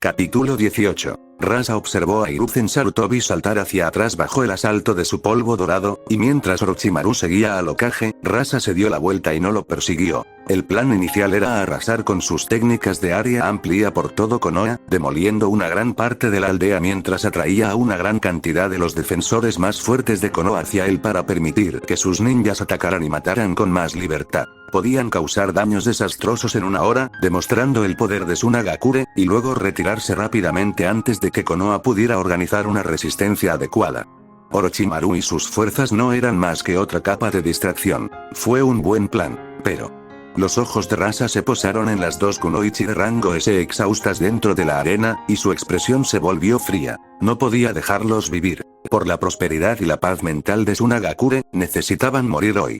Capítulo 18. Rasa observó a Hiruzen Sarutobi saltar hacia atrás bajo el asalto de su polvo dorado, y mientras Orochimaru seguía al Hokage, Rasa se dio la vuelta y no lo persiguió. El plan inicial era arrasar con sus técnicas de área amplia por todo Konoha, demoliendo una gran parte de la aldea mientras atraía a una gran cantidad de los defensores más fuertes de Konoha hacia él para permitir que sus ninjas atacaran y mataran con más libertad. Podían causar daños desastrosos en una hora, demostrando el poder de su Nagakure, y luego retirarse rápidamente antes de que Konoha pudiera organizar una resistencia adecuada. Orochimaru y sus fuerzas no eran más que otra capa de distracción. Fue un buen plan, pero... Los ojos de Rasa se posaron en las dos kunoichi de rango S exhaustas dentro de la arena, y su expresión se volvió fría. No podía dejarlos vivir. Por la prosperidad y la paz mental de su Nagakure, necesitaban morir hoy.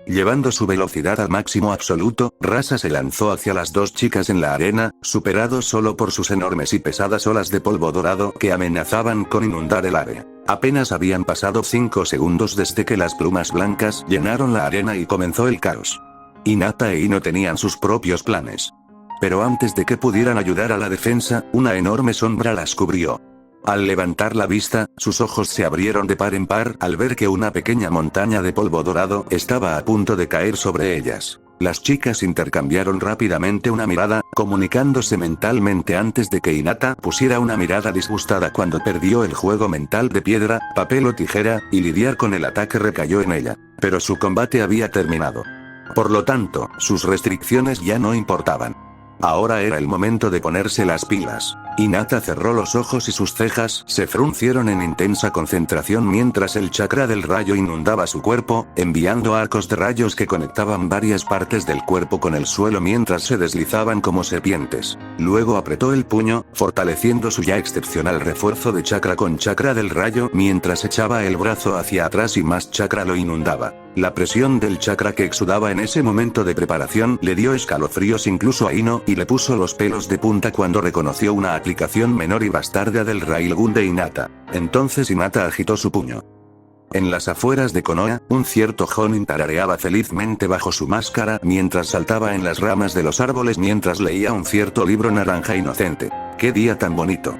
Llevando su velocidad al máximo absoluto, Rasa se lanzó hacia las dos chicas en la arena, superado solo por sus enormes y pesadas olas de polvo dorado que amenazaban con inundar el área. Apenas habían pasado 5 segundos desde que las plumas blancas llenaron la arena y comenzó el caos. Hinata e Ino tenían sus propios planes. Pero antes de que pudieran ayudar a la defensa, una enorme sombra las cubrió. Al levantar la vista, sus ojos se abrieron de par en par al ver que una pequeña montaña de polvo dorado estaba a punto de caer sobre ellas. Las chicas intercambiaron rápidamente una mirada, comunicándose mentalmente antes de que Hinata pusiera una mirada disgustada cuando perdió el juego mental de piedra, papel o tijera, y lidiar con el ataque recayó en ella. Pero su combate había terminado. Por lo tanto, sus restricciones ya no importaban. Ahora era el momento de ponerse las pilas. Hinata cerró los ojos y sus cejas se fruncieron en intensa concentración mientras el chakra del rayo inundaba su cuerpo, enviando arcos de rayos que conectaban varias partes del cuerpo con el suelo mientras se deslizaban como serpientes. Luego apretó el puño, fortaleciendo su ya excepcional refuerzo de chakra con chakra del rayo mientras echaba el brazo hacia atrás y más chakra lo inundaba. La presión del chakra que exudaba en ese momento de preparación le dio escalofríos incluso a Ino y le puso los pelos de punta cuando reconoció una aplicación menor y bastarda del Railgun de Hinata. Entonces Hinata agitó su puño. En las afueras de Konoha, un cierto Jonin tarareaba felizmente bajo su máscara mientras saltaba en las ramas de los árboles mientras leía un cierto libro naranja inocente. ¡Qué día tan bonito!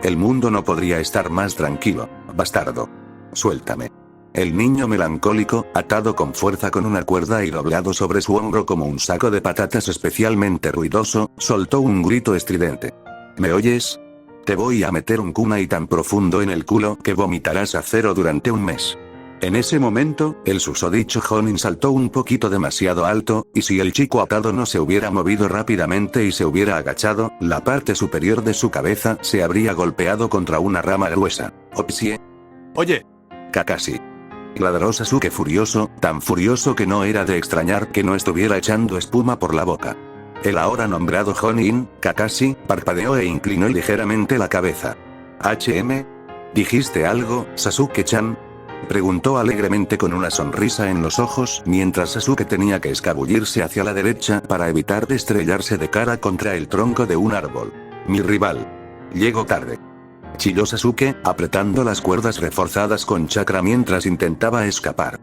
El mundo no podría estar más tranquilo, bastardo. Suéltame. El niño melancólico, atado con fuerza con una cuerda y doblado sobre su hombro como un saco de patatas especialmente ruidoso, soltó un grito estridente. ¿Me oyes? Te voy a meter un kunai tan profundo en el culo que vomitarás acero durante un mes. En ese momento, el susodicho Jonin saltó un poquito demasiado alto, y si el chico atado no se hubiera movido rápidamente y se hubiera agachado, la parte superior de su cabeza se habría golpeado contra una rama gruesa. ¡Opsie! Oye. Kakashi. Ladró Sasuke furioso, tan furioso que no era de extrañar que no estuviera echando espuma por la boca. El ahora nombrado Jonin, Kakashi, parpadeó e inclinó ligeramente la cabeza. ¿HM? ¿Dijiste algo, Sasuke-chan? Preguntó alegremente con una sonrisa en los ojos mientras Sasuke tenía que escabullirse hacia la derecha para evitar de estrellarse de cara contra el tronco de un árbol. Mi rival. Llego tarde. Chilló Sasuke, apretando las cuerdas reforzadas con chakra mientras intentaba escapar.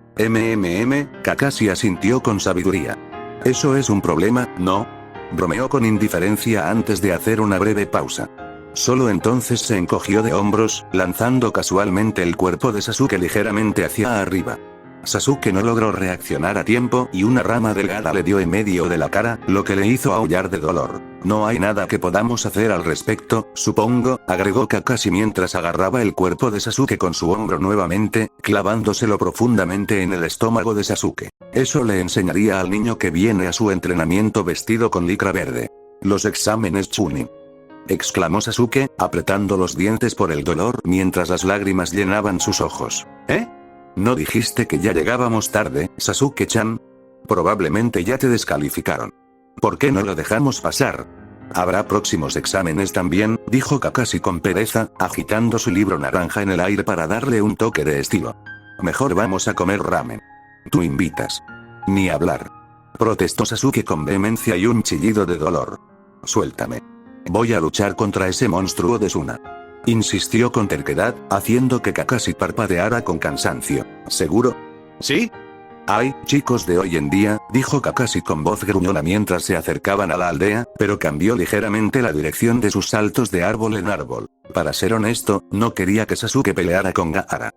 Kakashi asintió con sabiduría. ¿Eso es un problema, no? Bromeó con indiferencia antes de hacer una breve pausa. Solo entonces se encogió de hombros, lanzando casualmente el cuerpo de Sasuke ligeramente hacia arriba. Sasuke no logró reaccionar a tiempo y una rama delgada le dio en medio de la cara, lo que le hizo aullar de dolor. No hay nada que podamos hacer al respecto, supongo, agregó Kakashi mientras agarraba el cuerpo de Sasuke con su hombro nuevamente, clavándoselo profundamente en el estómago de Sasuke. Eso le enseñaría al niño que viene a su entrenamiento vestido con licra verde. Los exámenes Chunin. Exclamó Sasuke, apretando los dientes por el dolor mientras las lágrimas llenaban sus ojos. ¿Eh? ¿No dijiste que ya llegábamos tarde, Sasuke-chan? Probablemente ya te descalificaron. ¿Por qué no lo dejamos pasar? Habrá próximos exámenes también, dijo Kakashi con pereza, agitando su libro naranja en el aire para darle un toque de estilo. Mejor vamos a comer ramen. Tú invitas. Ni hablar. Protestó Sasuke con vehemencia y un chillido de dolor. Suéltame. Voy a luchar contra ese monstruo de Suna. Insistió con terquedad, haciendo que Kakashi parpadeara con cansancio. ¿Seguro? ¿Sí? «Ay, chicos de hoy en día», dijo Kakashi con voz gruñona mientras se acercaban a la aldea, pero cambió ligeramente la dirección de sus saltos de árbol en árbol. Para ser honesto, no quería que Sasuke peleara con Gaara.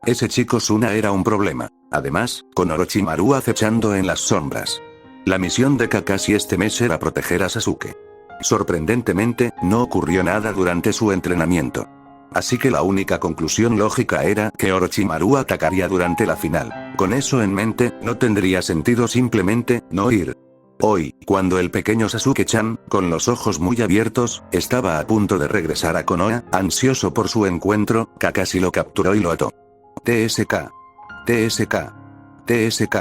Ese chico Suna era un problema. Además, con Orochimaru acechando en las sombras. La misión de Kakashi este mes era proteger a Sasuke. Sorprendentemente, no ocurrió nada durante su entrenamiento. Así que la única conclusión lógica era que Orochimaru atacaría durante la final. Con eso en mente, no tendría sentido simplemente no ir. Hoy, cuando el pequeño Sasuke-chan, con los ojos muy abiertos, estaba a punto de regresar a Konoha, ansioso por su encuentro, Kakashi lo capturó y lo ató. TSK. TSK. TSK.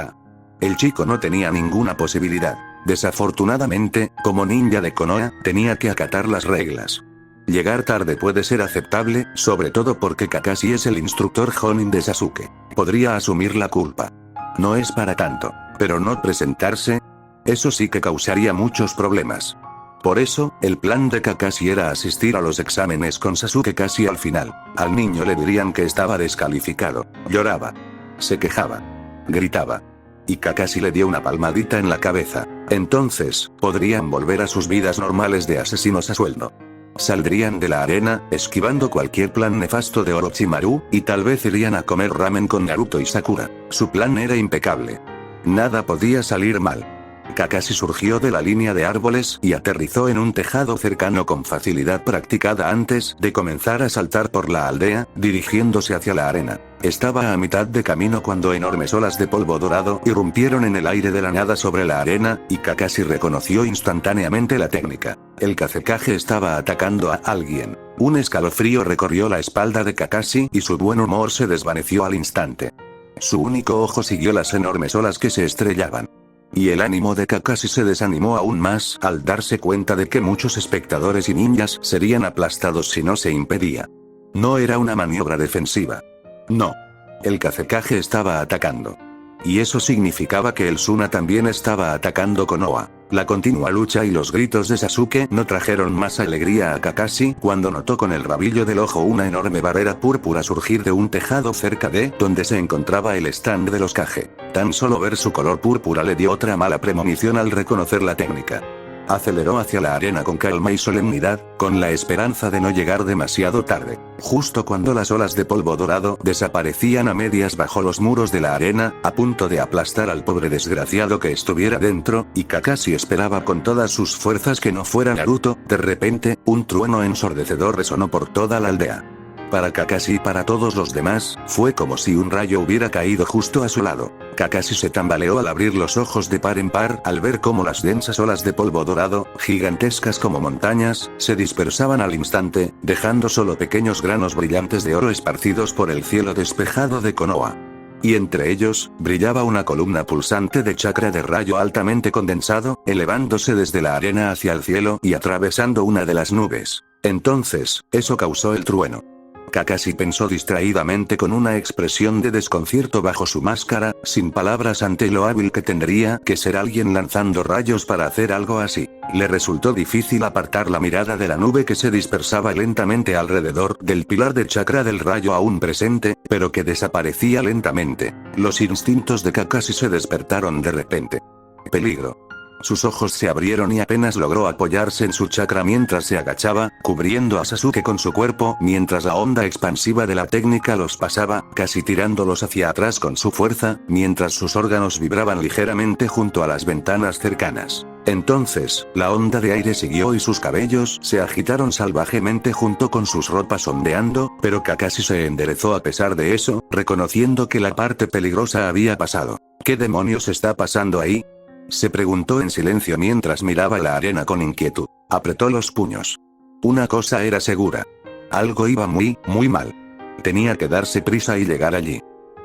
El chico no tenía ninguna posibilidad. Desafortunadamente, como ninja de Konoha, tenía que acatar las reglas. Llegar tarde puede ser aceptable, sobre todo porque Kakashi es el instructor Jonin de Sasuke. Podría asumir la culpa. No es para tanto. Pero no presentarse, eso sí que causaría muchos problemas. Por eso, el plan de Kakashi era asistir a los exámenes con Sasuke casi al final. Al niño le dirían que estaba descalificado. Lloraba. Se quejaba. Gritaba. Y Kakashi le dio una palmadita en la cabeza. Entonces, podrían volver a sus vidas normales de asesinos a sueldo. Saldrían de la arena, esquivando cualquier plan nefasto de Orochimaru, y tal vez irían a comer ramen con Naruto y Sakura. Su plan era impecable. Nada podía salir mal. Kakashi surgió de la línea de árboles y aterrizó en un tejado cercano con facilidad practicada antes de comenzar a saltar por la aldea, dirigiéndose hacia la arena. Estaba a mitad de camino cuando enormes olas de polvo dorado irrumpieron en el aire de la nada sobre la arena, y Kakashi reconoció instantáneamente la técnica. El Kazekage estaba atacando a alguien. Un escalofrío recorrió la espalda de Kakashi y su buen humor se desvaneció al instante. Su único ojo siguió las enormes olas que se estrellaban. Y el ánimo de Kakashi se desanimó aún más al darse cuenta de que muchos espectadores y ninjas serían aplastados si no se impedía. No era una maniobra defensiva. No. El Kazekage estaba atacando. Y eso significaba que el Suna también estaba atacando Konoha. La continua lucha y los gritos de Sasuke no trajeron más alegría a Kakashi cuando notó con el rabillo del ojo una enorme barrera púrpura surgir de un tejado cerca de donde se encontraba el stand de los Kage. Tan solo ver su color púrpura le dio otra mala premonición al reconocer la técnica. Aceleró hacia la arena con calma y solemnidad, con la esperanza de no llegar demasiado tarde. Justo cuando las olas de polvo dorado desaparecían a medias bajo los muros de la arena, a punto de aplastar al pobre desgraciado que estuviera dentro, y Kakashi esperaba con todas sus fuerzas que no fuera Naruto, de repente, un trueno ensordecedor resonó por toda la aldea. Para Kakashi y para todos los demás, fue como si un rayo hubiera caído justo a su lado. Kakashi se tambaleó al abrir los ojos de par en par al ver cómo las densas olas de polvo dorado, gigantescas como montañas, se dispersaban al instante, dejando solo pequeños granos brillantes de oro esparcidos por el cielo despejado de Konoha. Y entre ellos, brillaba una columna pulsante de chakra de rayo altamente condensado, elevándose desde la arena hacia el cielo y atravesando una de las nubes. Entonces, eso causó el trueno. Kakashi pensó distraídamente con una expresión de desconcierto bajo su máscara, sin palabras ante lo hábil que tendría que ser alguien lanzando rayos para hacer algo así. Le resultó difícil apartar la mirada de la nube que se dispersaba lentamente alrededor del pilar de chakra del rayo aún presente, pero que desaparecía lentamente. Los instintos de Kakashi se despertaron de repente. Peligro. Sus ojos se abrieron y apenas logró apoyarse en su chakra mientras se agachaba, cubriendo a Sasuke con su cuerpo mientras la onda expansiva de la técnica los pasaba, casi tirándolos hacia atrás con su fuerza, mientras sus órganos vibraban ligeramente junto a las ventanas cercanas. Entonces, la onda de aire siguió y sus cabellos se agitaron salvajemente junto con sus ropas ondeando, pero Kakashi se enderezó a pesar de eso, reconociendo que la parte peligrosa había pasado. ¿Qué demonios está pasando ahí?, se preguntó en silencio mientras miraba la arena con inquietud. Apretó los puños. Una cosa era segura. Algo iba muy mal. Tenía que darse prisa y llegar allí.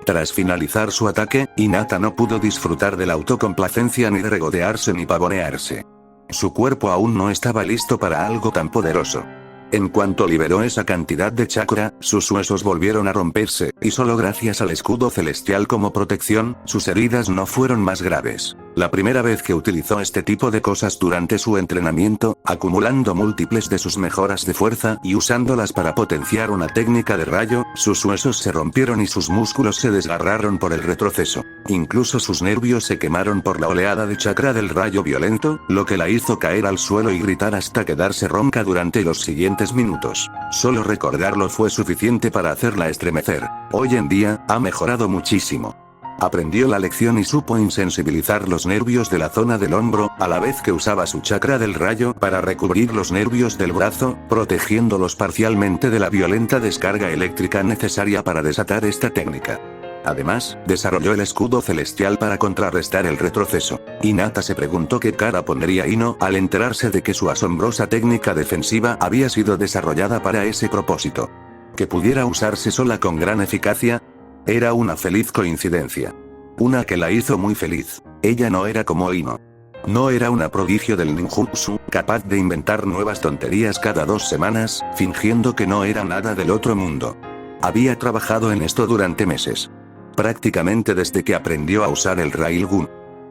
Tras finalizar su ataque, Hinata no pudo disfrutar de la autocomplacencia ni de regodearse ni pavonearse. Su cuerpo aún no estaba listo para algo tan poderoso. En cuanto liberó esa cantidad de chakra, sus huesos volvieron a romperse, y solo gracias al escudo celestial como protección, sus heridas no fueron más graves. La primera vez que utilizó este tipo de cosas durante su entrenamiento, acumulando múltiples de sus mejoras de fuerza y usándolas para potenciar una técnica de rayo, sus huesos se rompieron y sus músculos se desgarraron por el retroceso. Incluso sus nervios se quemaron por la oleada de chakra del rayo violento, lo que la hizo caer al suelo y gritar hasta quedarse ronca durante los siguientes minutos. Solo recordarlo fue suficiente para hacerla estremecer. Hoy en día, ha mejorado muchísimo. Aprendió la lección y supo insensibilizar los nervios de la zona del hombro, a la vez que usaba su chakra del rayo para recubrir los nervios del brazo, protegiéndolos parcialmente de la violenta descarga eléctrica necesaria para desatar esta técnica. Además, desarrolló el escudo celestial para contrarrestar el retroceso. Hinata se preguntó qué cara pondría Ino al enterarse de que su asombrosa técnica defensiva había sido desarrollada para ese propósito. Que pudiera usarse sola con gran eficacia. Era una feliz coincidencia. Una que la hizo muy feliz. Ella no era como Ino. No era una prodigio del ninjutsu, capaz de inventar nuevas tonterías cada 2 semanas, fingiendo que no era nada del otro mundo. Había trabajado en esto durante meses. Prácticamente desde que aprendió a usar el Railgun.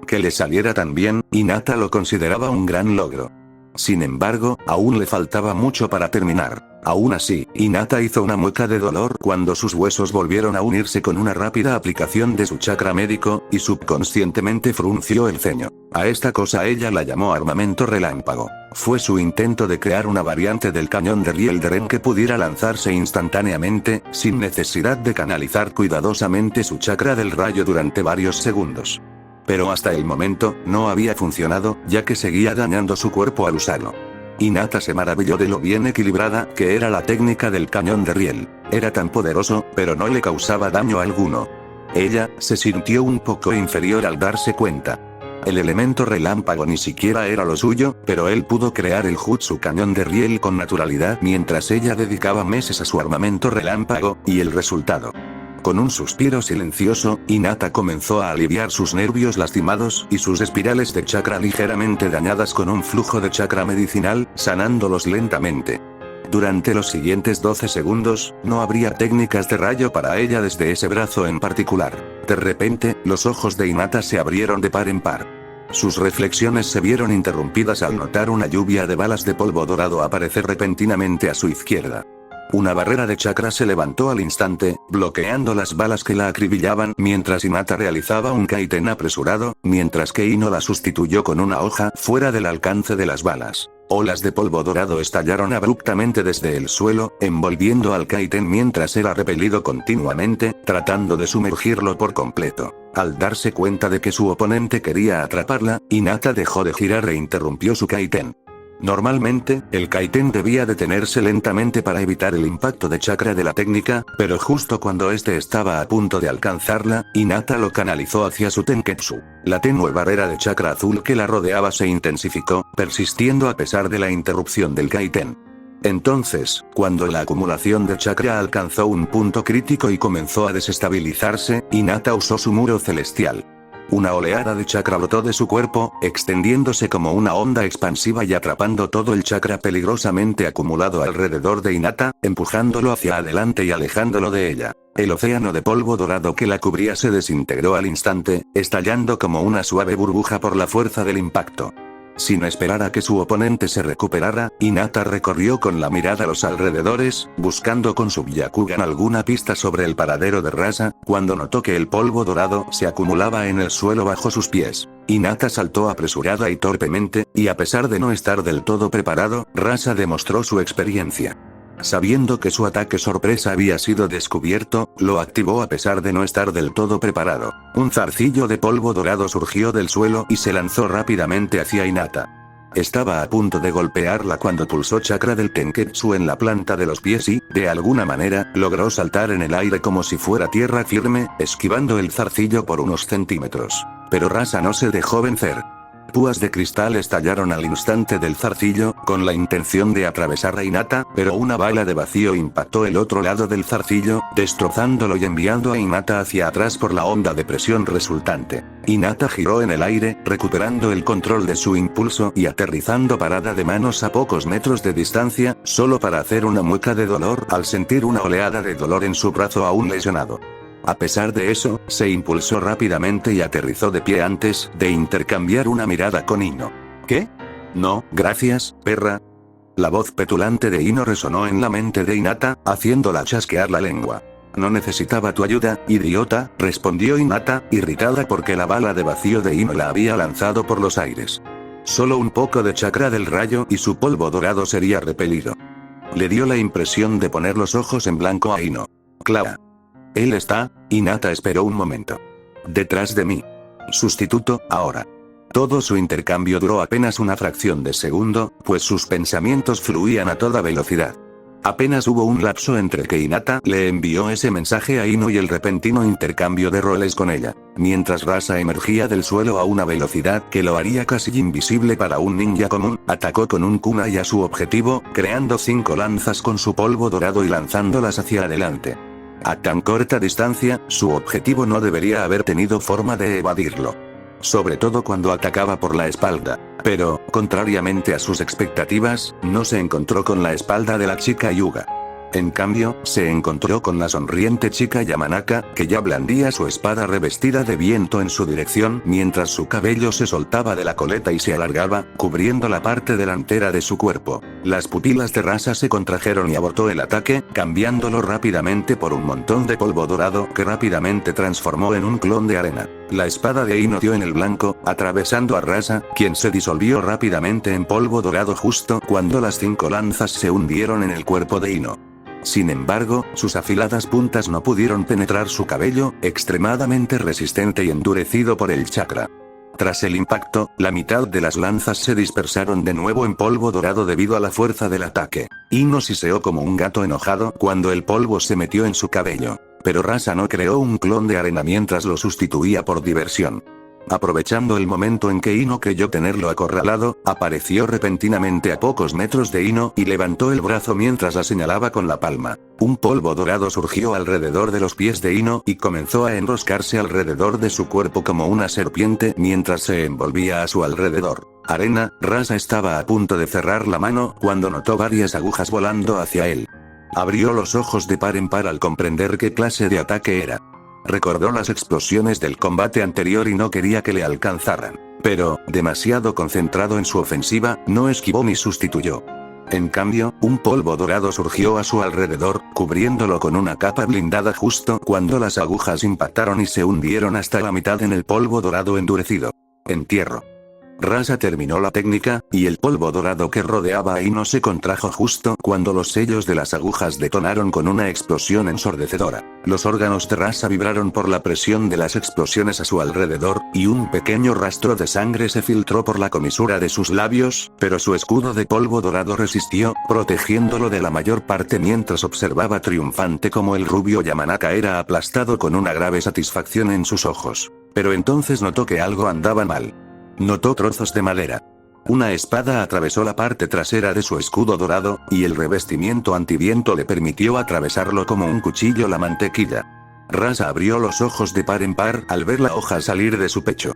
Que le saliera tan bien, Hinata lo consideraba un gran logro. Sin embargo, aún le faltaba mucho para terminar. Aún así, Hinata hizo una mueca de dolor cuando sus huesos volvieron a unirse con una rápida aplicación de su chakra médico, y subconscientemente frunció el ceño. A esta cosa ella la llamó armamento relámpago. Fue su intento de crear una variante del cañón de riel de Ren que pudiera lanzarse instantáneamente, sin necesidad de canalizar cuidadosamente su chakra del rayo durante varios segundos. Pero hasta el momento, no había funcionado, ya que seguía dañando su cuerpo al usarlo. Hinata se maravilló de lo bien equilibrada que era la técnica del cañón de riel. Era tan poderoso, pero no le causaba daño alguno. Ella se sintió un poco inferior al darse cuenta. El elemento relámpago ni siquiera era lo suyo, pero él pudo crear el jutsu cañón de riel con naturalidad mientras ella dedicaba meses a su armamento relámpago, y el resultado. Con un suspiro silencioso, Hinata comenzó a aliviar sus nervios lastimados y sus espirales de chakra ligeramente dañadas con un flujo de chakra medicinal, sanándolos lentamente. Durante los siguientes 12 segundos, no habría técnicas de rayo para ella desde ese brazo en particular. De repente, los ojos de Hinata se abrieron de par en par. Sus reflexiones se vieron interrumpidas al notar una lluvia de balas de polvo dorado aparecer repentinamente a su izquierda. Una barrera de chakra se levantó al instante, bloqueando las balas que la acribillaban mientras Hinata realizaba un kaiten apresurado, mientras que Ino la sustituyó con una hoja fuera del alcance de las balas. Olas de polvo dorado estallaron abruptamente desde el suelo, envolviendo al kaiten mientras era repelido continuamente, tratando de sumergirlo por completo. Al darse cuenta de que su oponente quería atraparla, Hinata dejó de girar e interrumpió su kaiten. Normalmente, el kaiten debía detenerse lentamente para evitar el impacto de chakra de la técnica, pero justo cuando este estaba a punto de alcanzarla, Hinata lo canalizó hacia su tenketsu. La tenue barrera de chakra azul que la rodeaba se intensificó, persistiendo a pesar de la interrupción del kaiten. Entonces, cuando la acumulación de chakra alcanzó un punto crítico y comenzó a desestabilizarse, Hinata usó su muro celestial. Una oleada de chakra brotó de su cuerpo, extendiéndose como una onda expansiva y atrapando todo el chakra peligrosamente acumulado alrededor de Hinata, empujándolo hacia adelante y alejándolo de ella. El océano de polvo dorado que la cubría se desintegró al instante, estallando como una suave burbuja por la fuerza del impacto. Sin esperar a que su oponente se recuperara, Hinata recorrió con la mirada los alrededores, buscando con su Byakugan alguna pista sobre el paradero de Rasa, cuando notó que el polvo dorado se acumulaba en el suelo bajo sus pies. Hinata saltó apresurada y torpemente, y a pesar de no estar del todo preparado, Rasa demostró su experiencia. Sabiendo que su ataque sorpresa había sido descubierto, lo activó a pesar de no estar del todo preparado. Un zarcillo de polvo dorado surgió del suelo y se lanzó rápidamente hacia Hinata. Estaba a punto de golpearla cuando pulsó chakra del tenketsu en la planta de los pies y, de alguna manera, logró saltar en el aire como si fuera tierra firme, esquivando el zarcillo por unos centímetros. Pero Rasa no se dejó vencer. Púas de cristal estallaron al instante del zarcillo, con la intención de atravesar a Hinata, pero una bala de vacío impactó el otro lado del zarcillo, destrozándolo y enviando a Hinata hacia atrás por la onda de presión resultante. Hinata giró en el aire, recuperando el control de su impulso y aterrizando parada de manos a pocos metros de distancia, solo para hacer una mueca de dolor al sentir una oleada de dolor en su brazo aún lesionado. A pesar de eso, se impulsó rápidamente y aterrizó de pie antes de intercambiar una mirada con Ino. ¿Qué? No, gracias, perra. La voz petulante de Ino resonó en la mente de Hinata, haciéndola chasquear la lengua. No necesitaba tu ayuda, idiota, respondió Hinata, irritada porque la bala de vacío de Ino la había lanzado por los aires. Solo un poco de chakra del rayo y su polvo dorado sería repelido. Le dio la impresión de poner los ojos en blanco a Ino. Clara. Él está, Hinata esperó un momento. Detrás de mí. Sustituto, ahora. Todo su intercambio duró apenas una fracción de segundo, pues sus pensamientos fluían a toda velocidad. Apenas hubo un lapso entre que Hinata le envió ese mensaje a Ino y el repentino intercambio de roles con ella, mientras Rasa emergía del suelo a una velocidad que lo haría casi invisible para un ninja común, atacó con un kunai a su objetivo, creando 5 lanzas con su polvo dorado y lanzándolas hacia adelante. A tan corta distancia, su objetivo no debería haber tenido forma de evadirlo. Sobre todo cuando atacaba por la espalda. Pero, contrariamente a sus expectativas, no se encontró con la espalda de la chica Yuga. En cambio, se encontró con la sonriente chica Yamanaka, que ya blandía su espada revestida de viento en su dirección mientras su cabello se soltaba de la coleta y se alargaba, cubriendo la parte delantera de su cuerpo. Las pupilas de Rasa se contrajeron y abortó el ataque, cambiándolo rápidamente por un montón de polvo dorado que rápidamente transformó en un clon de arena. La espada de Ino dio en el blanco, atravesando a Rasa, quien se disolvió rápidamente en polvo dorado justo cuando las 5 lanzas se hundieron en el cuerpo de Ino. Sin embargo, sus afiladas puntas no pudieron penetrar su cabello, extremadamente resistente y endurecido por el chakra. Tras el impacto, la mitad de las lanzas se dispersaron de nuevo en polvo dorado debido a la fuerza del ataque. Ino siseó como un gato enojado cuando el polvo se metió en su cabello. Pero Rasa no creó un clon de arena mientras lo sustituía por diversión. Aprovechando el momento en que Ino creyó tenerlo acorralado, apareció repentinamente a pocos metros de Ino y levantó el brazo mientras la señalaba con la palma. Un polvo dorado surgió alrededor de los pies de Ino y comenzó a enroscarse alrededor de su cuerpo como una serpiente mientras se envolvía a su alrededor. Arena, Rasa estaba a punto de cerrar la mano cuando notó varias agujas volando hacia él. Abrió los ojos de par en par al comprender qué clase de ataque era. Recordó las explosiones del combate anterior y no quería que le alcanzaran. Pero, demasiado concentrado en su ofensiva, no esquivó ni sustituyó. En cambio, un polvo dorado surgió a su alrededor, cubriéndolo con una capa blindada justo cuando las agujas impactaron y se hundieron hasta la mitad en el polvo dorado endurecido. Entierro. Rasa terminó la técnica, y el polvo dorado que rodeaba a Ino se contrajo justo cuando los sellos de las agujas detonaron con una explosión ensordecedora. Los órganos de Rasa vibraron por la presión de las explosiones a su alrededor, y un pequeño rastro de sangre se filtró por la comisura de sus labios, pero su escudo de polvo dorado resistió, protegiéndolo de la mayor parte mientras observaba triunfante como el rubio Yamanaka era aplastado con una grave satisfacción en sus ojos. Pero entonces notó que algo andaba mal. Notó trozos de madera. Una espada atravesó la parte trasera de su escudo dorado, y el revestimiento antiviento le permitió atravesarlo como un cuchillo la mantequilla. Rasa abrió los ojos de par en par al ver la hoja salir de su pecho.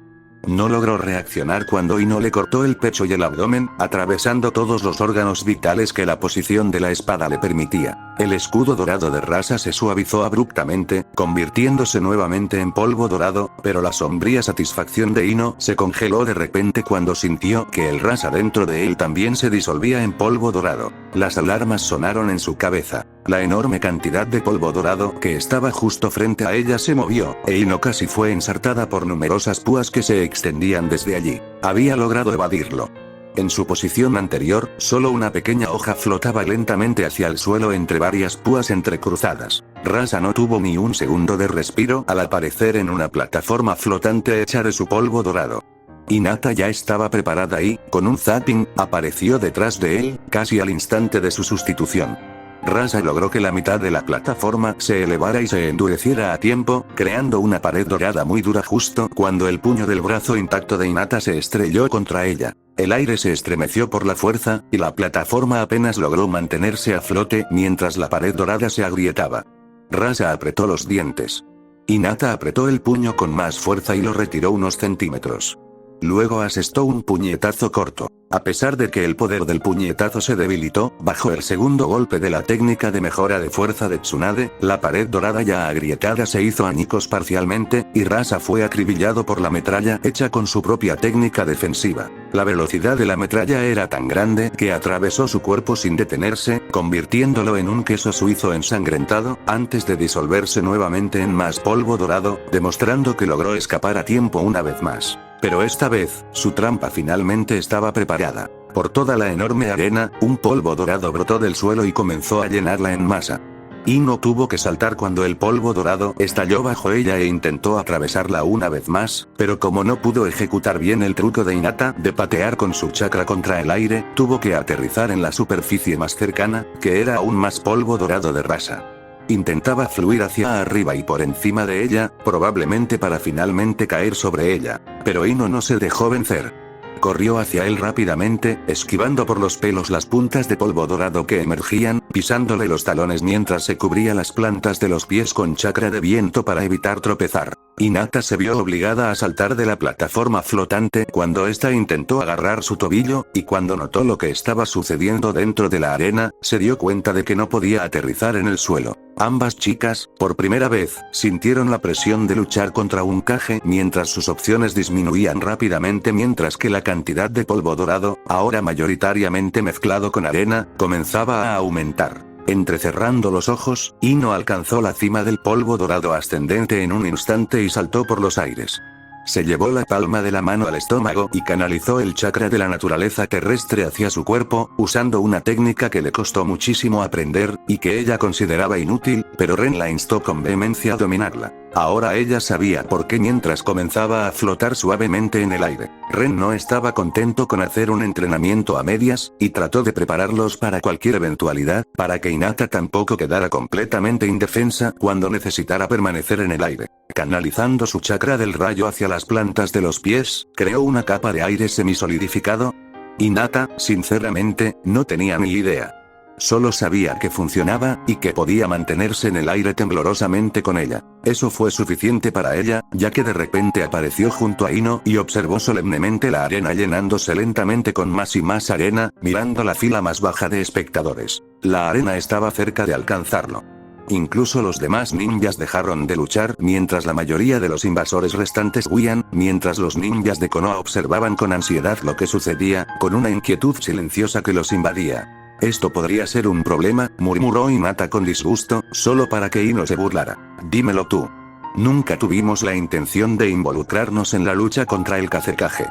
No logró reaccionar cuando Ino le cortó el pecho y el abdomen, atravesando todos los órganos vitales que la posición de la espada le permitía. El escudo dorado de Rasa se suavizó abruptamente, convirtiéndose nuevamente en polvo dorado, pero la sombría satisfacción de Ino se congeló de repente cuando sintió que el Rasa dentro de él también se disolvía en polvo dorado. Las alarmas sonaron en su cabeza. La enorme cantidad de polvo dorado que estaba justo frente a ella se movió, e Ino casi fue ensartada por numerosas púas que se extendían desde allí. Había logrado evadirlo. En su posición anterior, solo una pequeña hoja flotaba lentamente hacia el suelo entre varias púas entrecruzadas. Rasa no tuvo ni un segundo de respiro al aparecer en una plataforma flotante hecha de su polvo dorado. Hinata ya estaba preparada y, con un zapping, apareció detrás de él, casi al instante de su sustitución. Rasa logró que la mitad de la plataforma se elevara y se endureciera a tiempo, creando una pared dorada muy dura justo cuando el puño del brazo intacto de Hinata se estrelló contra ella. El aire se estremeció por la fuerza, y la plataforma apenas logró mantenerse a flote mientras la pared dorada se agrietaba. Rasa apretó los dientes. Hinata apretó el puño con más fuerza y lo retiró unos centímetros. Luego asestó un puñetazo corto. A pesar de que el poder del puñetazo se debilitó, bajo el segundo golpe de la técnica de mejora de fuerza de Tsunade, la pared dorada ya agrietada se hizo añicos parcialmente, y Rasa fue acribillado por la metralla hecha con su propia técnica defensiva. La velocidad de la metralla era tan grande que atravesó su cuerpo sin detenerse, convirtiéndolo en un queso suizo ensangrentado, antes de disolverse nuevamente en más polvo dorado, demostrando que logró escapar a tiempo una vez más. Pero esta vez, su trampa finalmente estaba preparada. Por toda la enorme arena, un polvo dorado brotó del suelo y comenzó a llenarla en masa. Ino tuvo que saltar cuando el polvo dorado estalló bajo ella e intentó atravesarla una vez más, pero como no pudo ejecutar bien el truco de Hinata de patear con su chakra contra el aire, tuvo que aterrizar en la superficie más cercana, que era aún más polvo dorado de Rasa. Intentaba fluir hacia arriba y por encima de ella, probablemente para finalmente caer sobre ella, pero Ino no se dejó vencer. Corrió hacia él rápidamente, esquivando por los pelos las puntas de polvo dorado que emergían, pisándole los talones mientras se cubría las plantas de los pies con chakra de viento para evitar tropezar. Hinata se vio obligada a saltar de la plataforma flotante cuando ésta intentó agarrar su tobillo, y cuando notó lo que estaba sucediendo dentro de la arena, se dio cuenta de que no podía aterrizar en el suelo. Ambas chicas, por primera vez, sintieron la presión de luchar contra un Kage mientras sus opciones disminuían rápidamente mientras que la cantidad de polvo dorado, ahora mayoritariamente mezclado con arena, comenzaba a aumentar. Entrecerrando los ojos, Ino alcanzó la cima del polvo dorado ascendente en un instante y saltó por los aires. Se llevó la palma de la mano al estómago y canalizó el chakra de la naturaleza terrestre hacia su cuerpo, usando una técnica que le costó muchísimo aprender, y que ella consideraba inútil, pero Ren la instó con vehemencia a dominarla. Ahora ella sabía por qué mientras comenzaba a flotar suavemente en el aire. Ren no estaba contento con hacer un entrenamiento a medias, y trató de prepararlos para cualquier eventualidad, para que Hinata tampoco quedara completamente indefensa cuando necesitara permanecer en el aire. Canalizando su chakra del rayo hacia las plantas de los pies, creó una capa de aire semisolidificado. Hinata, sinceramente, no tenía ni idea. Solo sabía que funcionaba, y que podía mantenerse en el aire temblorosamente con ella. Eso fue suficiente para ella, ya que de repente apareció junto a Ino y observó solemnemente la arena llenándose lentamente con más y más arena, mirando la fila más baja de espectadores. La arena estaba cerca de alcanzarlo. Incluso los demás ninjas dejaron de luchar mientras la mayoría de los invasores restantes huían, mientras los ninjas de Konoha observaban con ansiedad lo que sucedía, con una inquietud silenciosa que los invadía. Esto podría ser un problema, murmuró Hinata con disgusto, solo para que Ino se burlara. Dímelo tú. Nunca tuvimos la intención de involucrarnos en la lucha contra el Kazekage.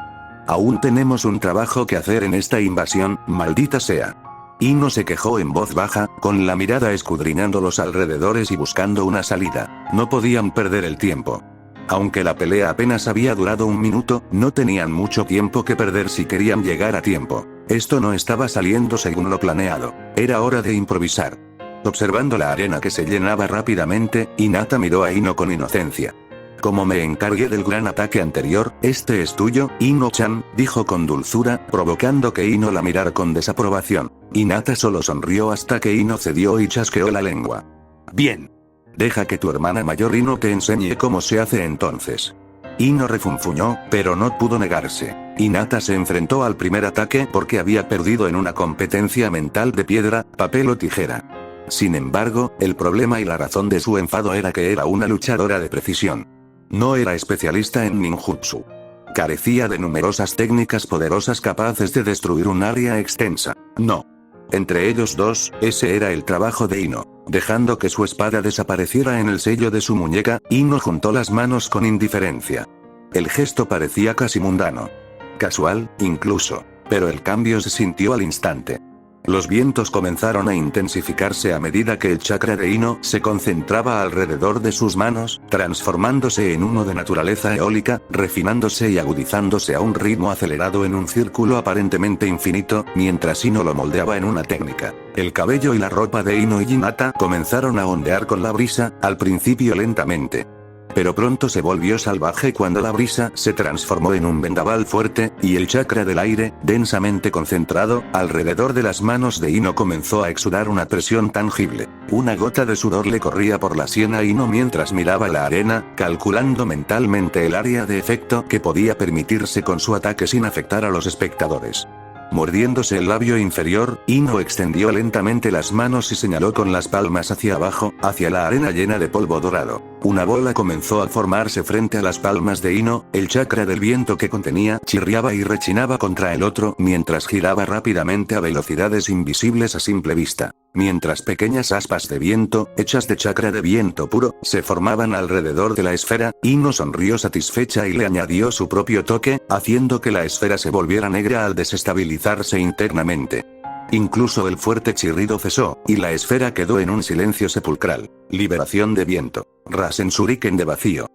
Aún tenemos un trabajo que hacer en esta invasión, maldita sea. Ino se quejó en voz baja, con la mirada escudriñando los alrededores y buscando una salida. No podían perder el tiempo. Aunque la pelea apenas había durado un minuto, no tenían mucho tiempo que perder si querían llegar a tiempo. Esto no estaba saliendo según lo planeado. Era hora de improvisar. Observando la arena que se llenaba rápidamente, Hinata miró a Ino con inocencia. Como me encargué del gran ataque anterior, este es tuyo, Ino-chan, dijo con dulzura, provocando que Ino la mirara con desaprobación. Hinata solo sonrió hasta que Ino cedió y chasqueó la lengua. Bien. Deja que tu hermana mayor Ino te enseñe cómo se hace entonces. Ino refunfuñó, pero no pudo negarse. Hinata se enfrentó al primer ataque porque había perdido en una competencia mental de piedra, papel o tijera. Sin embargo, el problema y la razón de su enfado era que era una luchadora de precisión. No era especialista en ninjutsu. Carecía de numerosas técnicas poderosas capaces de destruir un área extensa. No. Entre ellos dos, ese era el trabajo de Ino. Dejando que su espada desapareciera en el sello de su muñeca, Ino juntó las manos con indiferencia. El gesto parecía casi mundano. Casual, incluso. Pero el cambio se sintió al instante. Los vientos comenzaron a intensificarse a medida que el chakra de Ino se concentraba alrededor de sus manos, transformándose en uno de naturaleza eólica, refinándose y agudizándose a un ritmo acelerado en un círculo aparentemente infinito, mientras Ino lo moldeaba en una técnica. El cabello y la ropa de Ino y Hinata comenzaron a ondear con la brisa, al principio lentamente. Pero pronto se volvió salvaje cuando la brisa se transformó en un vendaval fuerte, y el chakra del aire, densamente concentrado, alrededor de las manos de Ino comenzó a exudar una presión tangible. Una gota de sudor le corría por la sien a Ino mientras miraba la arena, calculando mentalmente el área de efecto que podía permitirse con su ataque sin afectar a los espectadores. Mordiéndose el labio inferior, Ino extendió lentamente las manos y señaló con las palmas hacia abajo, hacia la arena llena de polvo dorado. Una bola comenzó a formarse frente a las palmas de Ino, el chakra del viento que contenía chirriaba y rechinaba contra el otro mientras giraba rápidamente a velocidades invisibles a simple vista. Mientras pequeñas aspas de viento, hechas de chakra de viento puro, se formaban alrededor de la esfera, Ino sonrió satisfecha y le añadió su propio toque, haciendo que la esfera se volviera negra al desestabilizarse internamente. Incluso el fuerte chirrido cesó, y la esfera quedó en un silencio sepulcral. Liberación de viento. Rasen Shuriken de vacío.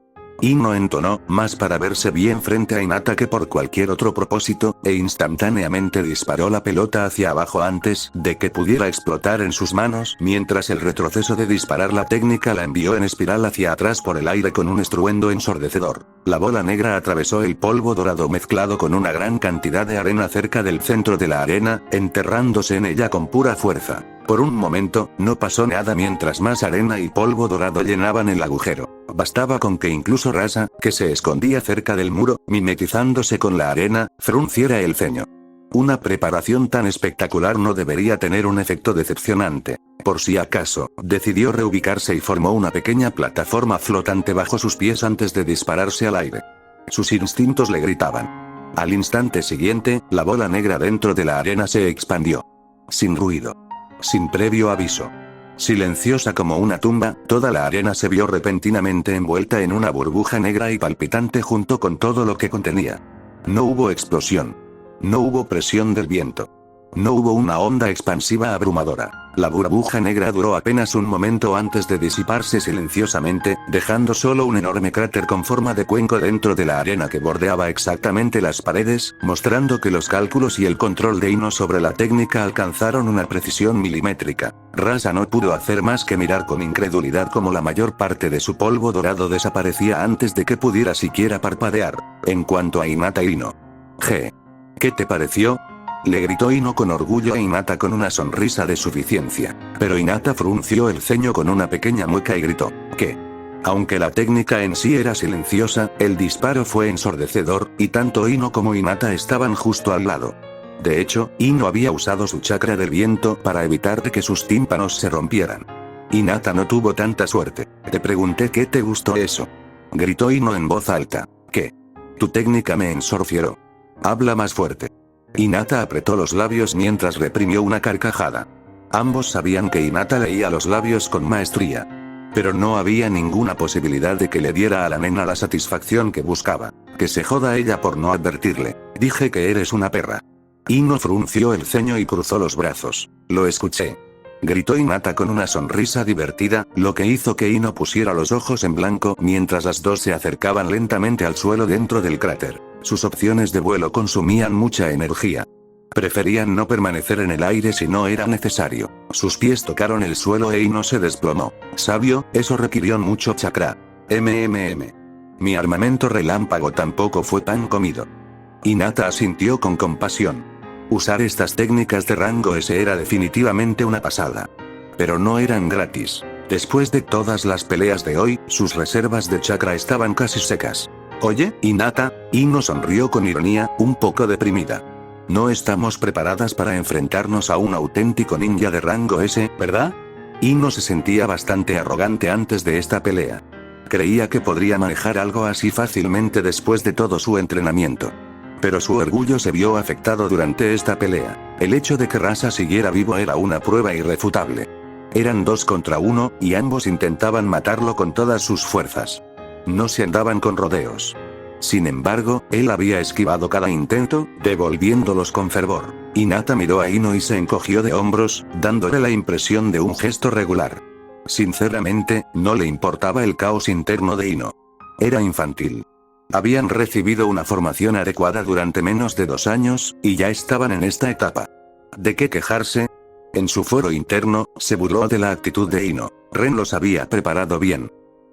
Ino entonó, más para verse bien frente a Hinata que por cualquier otro propósito, e instantáneamente disparó la pelota hacia abajo antes de que pudiera explotar en sus manos, mientras el retroceso de disparar la técnica la envió en espiral hacia atrás por el aire con un estruendo ensordecedor. La bola negra atravesó el polvo dorado mezclado con una gran cantidad de arena cerca del centro de la arena, enterrándose en ella con pura fuerza. Por un momento, no pasó nada mientras más arena y polvo dorado llenaban el agujero. Bastaba con que incluso Rasa, que se escondía cerca del muro, mimetizándose con la arena, frunciera el ceño. Una preparación tan espectacular no debería tener un efecto decepcionante. Por si acaso, decidió reubicarse y formó una pequeña plataforma flotante bajo sus pies antes de dispararse al aire. Sus instintos le gritaban. Al instante siguiente, la bola negra dentro de la arena se expandió. Sin ruido. Sin previo aviso. Silenciosa como una tumba, toda la arena se vio repentinamente envuelta en una burbuja negra y palpitante junto con todo lo que contenía. No hubo explosión. No hubo presión del viento. No hubo una onda expansiva abrumadora. La burbuja negra duró apenas un momento antes de disiparse silenciosamente, dejando solo un enorme cráter con forma de cuenco dentro de la arena que bordeaba exactamente las paredes, mostrando que los cálculos y el control de Ino sobre la técnica alcanzaron una precisión milimétrica. Rasa no pudo hacer más que mirar con incredulidad como la mayor parte de su polvo dorado desaparecía antes de que pudiera siquiera parpadear. En cuanto a Hinata y Ino. ¿Qué te pareció? Le gritó Ino con orgullo a Hinata con una sonrisa de suficiencia. Pero Hinata frunció el ceño con una pequeña mueca y gritó, ¿qué? Aunque la técnica en sí era silenciosa, el disparo fue ensordecedor, y tanto Ino como Hinata estaban justo al lado. De hecho, Ino había usado su chakra del viento para evitar que sus tímpanos se rompieran. Hinata no tuvo tanta suerte. Te pregunté qué te gustó eso. Gritó Ino en voz alta. ¿Qué? Tu técnica me ensorció. Habla más fuerte. Hinata apretó los labios mientras reprimió una carcajada. Ambos sabían que Hinata leía los labios con maestría. Pero no había ninguna posibilidad de que le diera a la nena la satisfacción que buscaba. Que se joda ella por no advertirle. Dije que eres una perra. Ino frunció el ceño y cruzó los brazos. Lo escuché. Gritó Hinata con una sonrisa divertida, lo que hizo que Ino pusiera los ojos en blanco mientras las dos se acercaban lentamente al suelo dentro del cráter. Sus opciones de vuelo consumían mucha energía. Preferían no permanecer en el aire si no era necesario. Sus pies tocaron el suelo e Ino se desplomó. Sabio, eso requirió mucho chakra. Mi armamento relámpago tampoco fue pan comido. Hinata asintió con compasión. Usar estas técnicas de rango S era definitivamente una pasada. Pero no eran gratis. Después de todas las peleas de hoy, sus reservas de chakra estaban casi secas. Oye, Hinata, Ino sonrió con ironía, un poco deprimida. No estamos preparadas para enfrentarnos a un auténtico ninja de rango S, ¿verdad? Ino se sentía bastante arrogante antes de esta pelea. Creía que podría manejar algo así fácilmente después de todo su entrenamiento. Pero su orgullo se vio afectado durante esta pelea. El hecho de que Rasa siguiera vivo era una prueba irrefutable. Eran 2 contra 1, y ambos intentaban matarlo con todas sus fuerzas. No se andaban con rodeos. Sin embargo, él había esquivado cada intento, devolviéndolos con fervor. Hinata miró a Ino y se encogió de hombros, dándole la impresión de un gesto regular. Sinceramente, no le importaba el caos interno de Ino. Era infantil. Habían recibido una formación adecuada durante menos de 2 años, y ya estaban en esta etapa. ¿De qué quejarse? En su foro interno, se burló de la actitud de Ino. Ren los había preparado bien.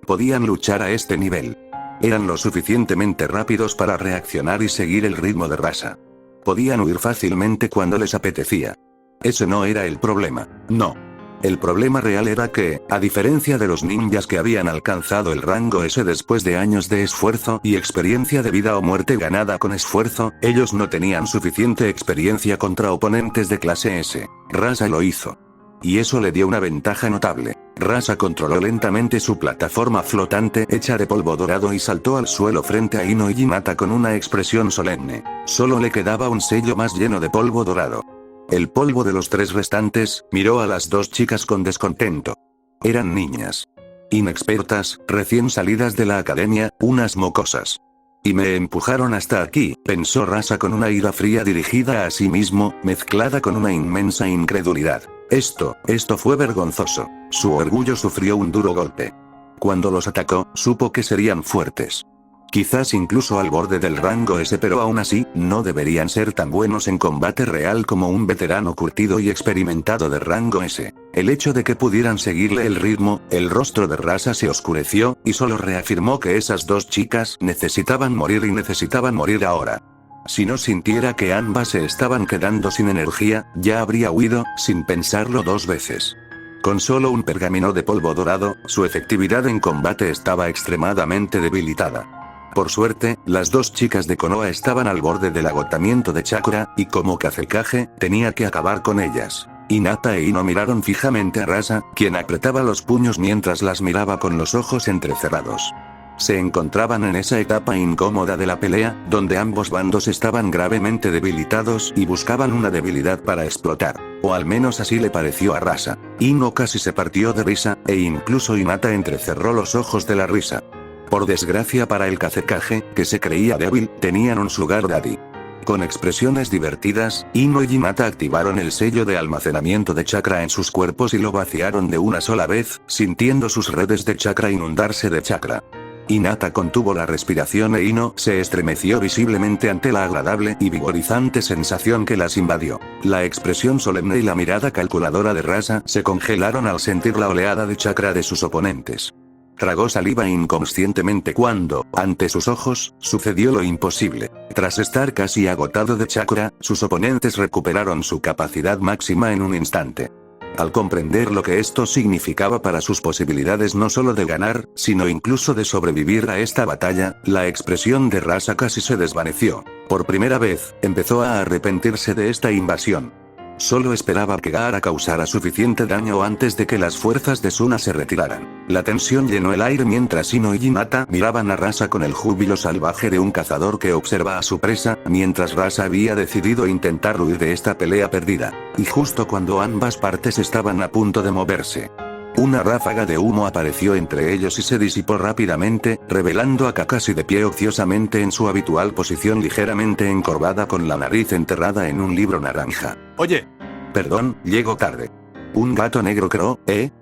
Podían luchar a este nivel. Eran lo suficientemente rápidos para reaccionar y seguir el ritmo de Rasa. Podían huir fácilmente cuando les apetecía. Ese no era el problema, no. El problema real era que, a diferencia de los ninjas que habían alcanzado el rango S después de años de esfuerzo y experiencia de vida o muerte ganada con esfuerzo, ellos no tenían suficiente experiencia contra oponentes de clase S. Rasa lo hizo. Y eso le dio una ventaja notable. Rasa controló lentamente su plataforma flotante hecha de polvo dorado y saltó al suelo frente a Ino y Hinata con una expresión solemne. Solo le quedaba un sello más lleno de polvo dorado. El polvo de los tres restantes miró a las dos chicas con descontento. Eran niñas. Inexpertas, recién salidas de la academia, unas mocosas. Y me empujaron hasta aquí, pensó Rasa con una ira fría dirigida a sí mismo, mezclada con una inmensa incredulidad. Esto fue vergonzoso. Su orgullo sufrió un duro golpe. Cuando los atacó, supo que serían fuertes. Quizás incluso al borde del rango S, pero aún así, no deberían ser tan buenos en combate real como un veterano curtido y experimentado de rango S. El hecho de que pudieran seguirle el ritmo, el rostro de Rasa se oscureció, y solo reafirmó que esas dos chicas necesitaban morir y necesitaban morir ahora. Si no sintiera que ambas se estaban quedando sin energía, ya habría huido, sin pensarlo dos veces. Con solo un pergamino de polvo dorado, su efectividad en combate estaba extremadamente debilitada. Por suerte, las dos chicas de Konoha estaban al borde del agotamiento de chakra, y como Kazekage, tenía que acabar con ellas. Hinata e Ino miraron fijamente a Rasa, quien apretaba los puños mientras las miraba con los ojos entrecerrados. Se encontraban en esa etapa incómoda de la pelea, donde ambos bandos estaban gravemente debilitados y buscaban una debilidad para explotar. O al menos así le pareció a Rasa. Ino casi se partió de risa, e incluso Hinata entrecerró los ojos de la risa. Por desgracia para el Kazekage, que se creía débil, tenían un Sugar Daddy. Con expresiones divertidas, Ino y Hinata activaron el sello de almacenamiento de chakra en sus cuerpos y lo vaciaron de una sola vez, sintiendo sus redes de chakra inundarse de chakra. Hinata contuvo la respiración e Ino se estremeció visiblemente ante la agradable y vigorizante sensación que las invadió. La expresión solemne y la mirada calculadora de Rasa se congelaron al sentir la oleada de chakra de sus oponentes. Tragó saliva inconscientemente cuando, ante sus ojos, sucedió lo imposible. Tras estar casi agotado de chakra, sus oponentes recuperaron su capacidad máxima en un instante. Al comprender lo que esto significaba para sus posibilidades no solo de ganar, sino incluso de sobrevivir a esta batalla, la expresión de Rasa casi se desvaneció. Por primera vez, empezó a arrepentirse de esta invasión. Solo esperaba que Gaara causara suficiente daño antes de que las fuerzas de Suna se retiraran. La tensión llenó el aire mientras Ino y Hinata miraban a Rasa con el júbilo salvaje de un cazador que observa a su presa, mientras Rasa había decidido intentar huir de esta pelea perdida. Y justo cuando ambas partes estaban a punto de moverse, una ráfaga de humo apareció entre ellos y se disipó rápidamente, revelando a Kakashi de pie ociosamente en su habitual posición ligeramente encorvada con la nariz enterrada en un libro naranja. Oye. Perdón, llego tarde. Un gato negro croó,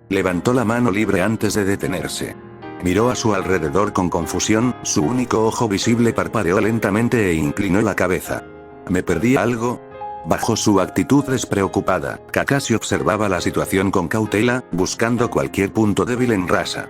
levantó la mano libre antes de detenerse. Miró a su alrededor con confusión, su único ojo visible parpadeó lentamente e inclinó la cabeza. ¿Me perdí algo? Bajo su actitud despreocupada, Kakashi observaba la situación con cautela, buscando cualquier punto débil en Rasa.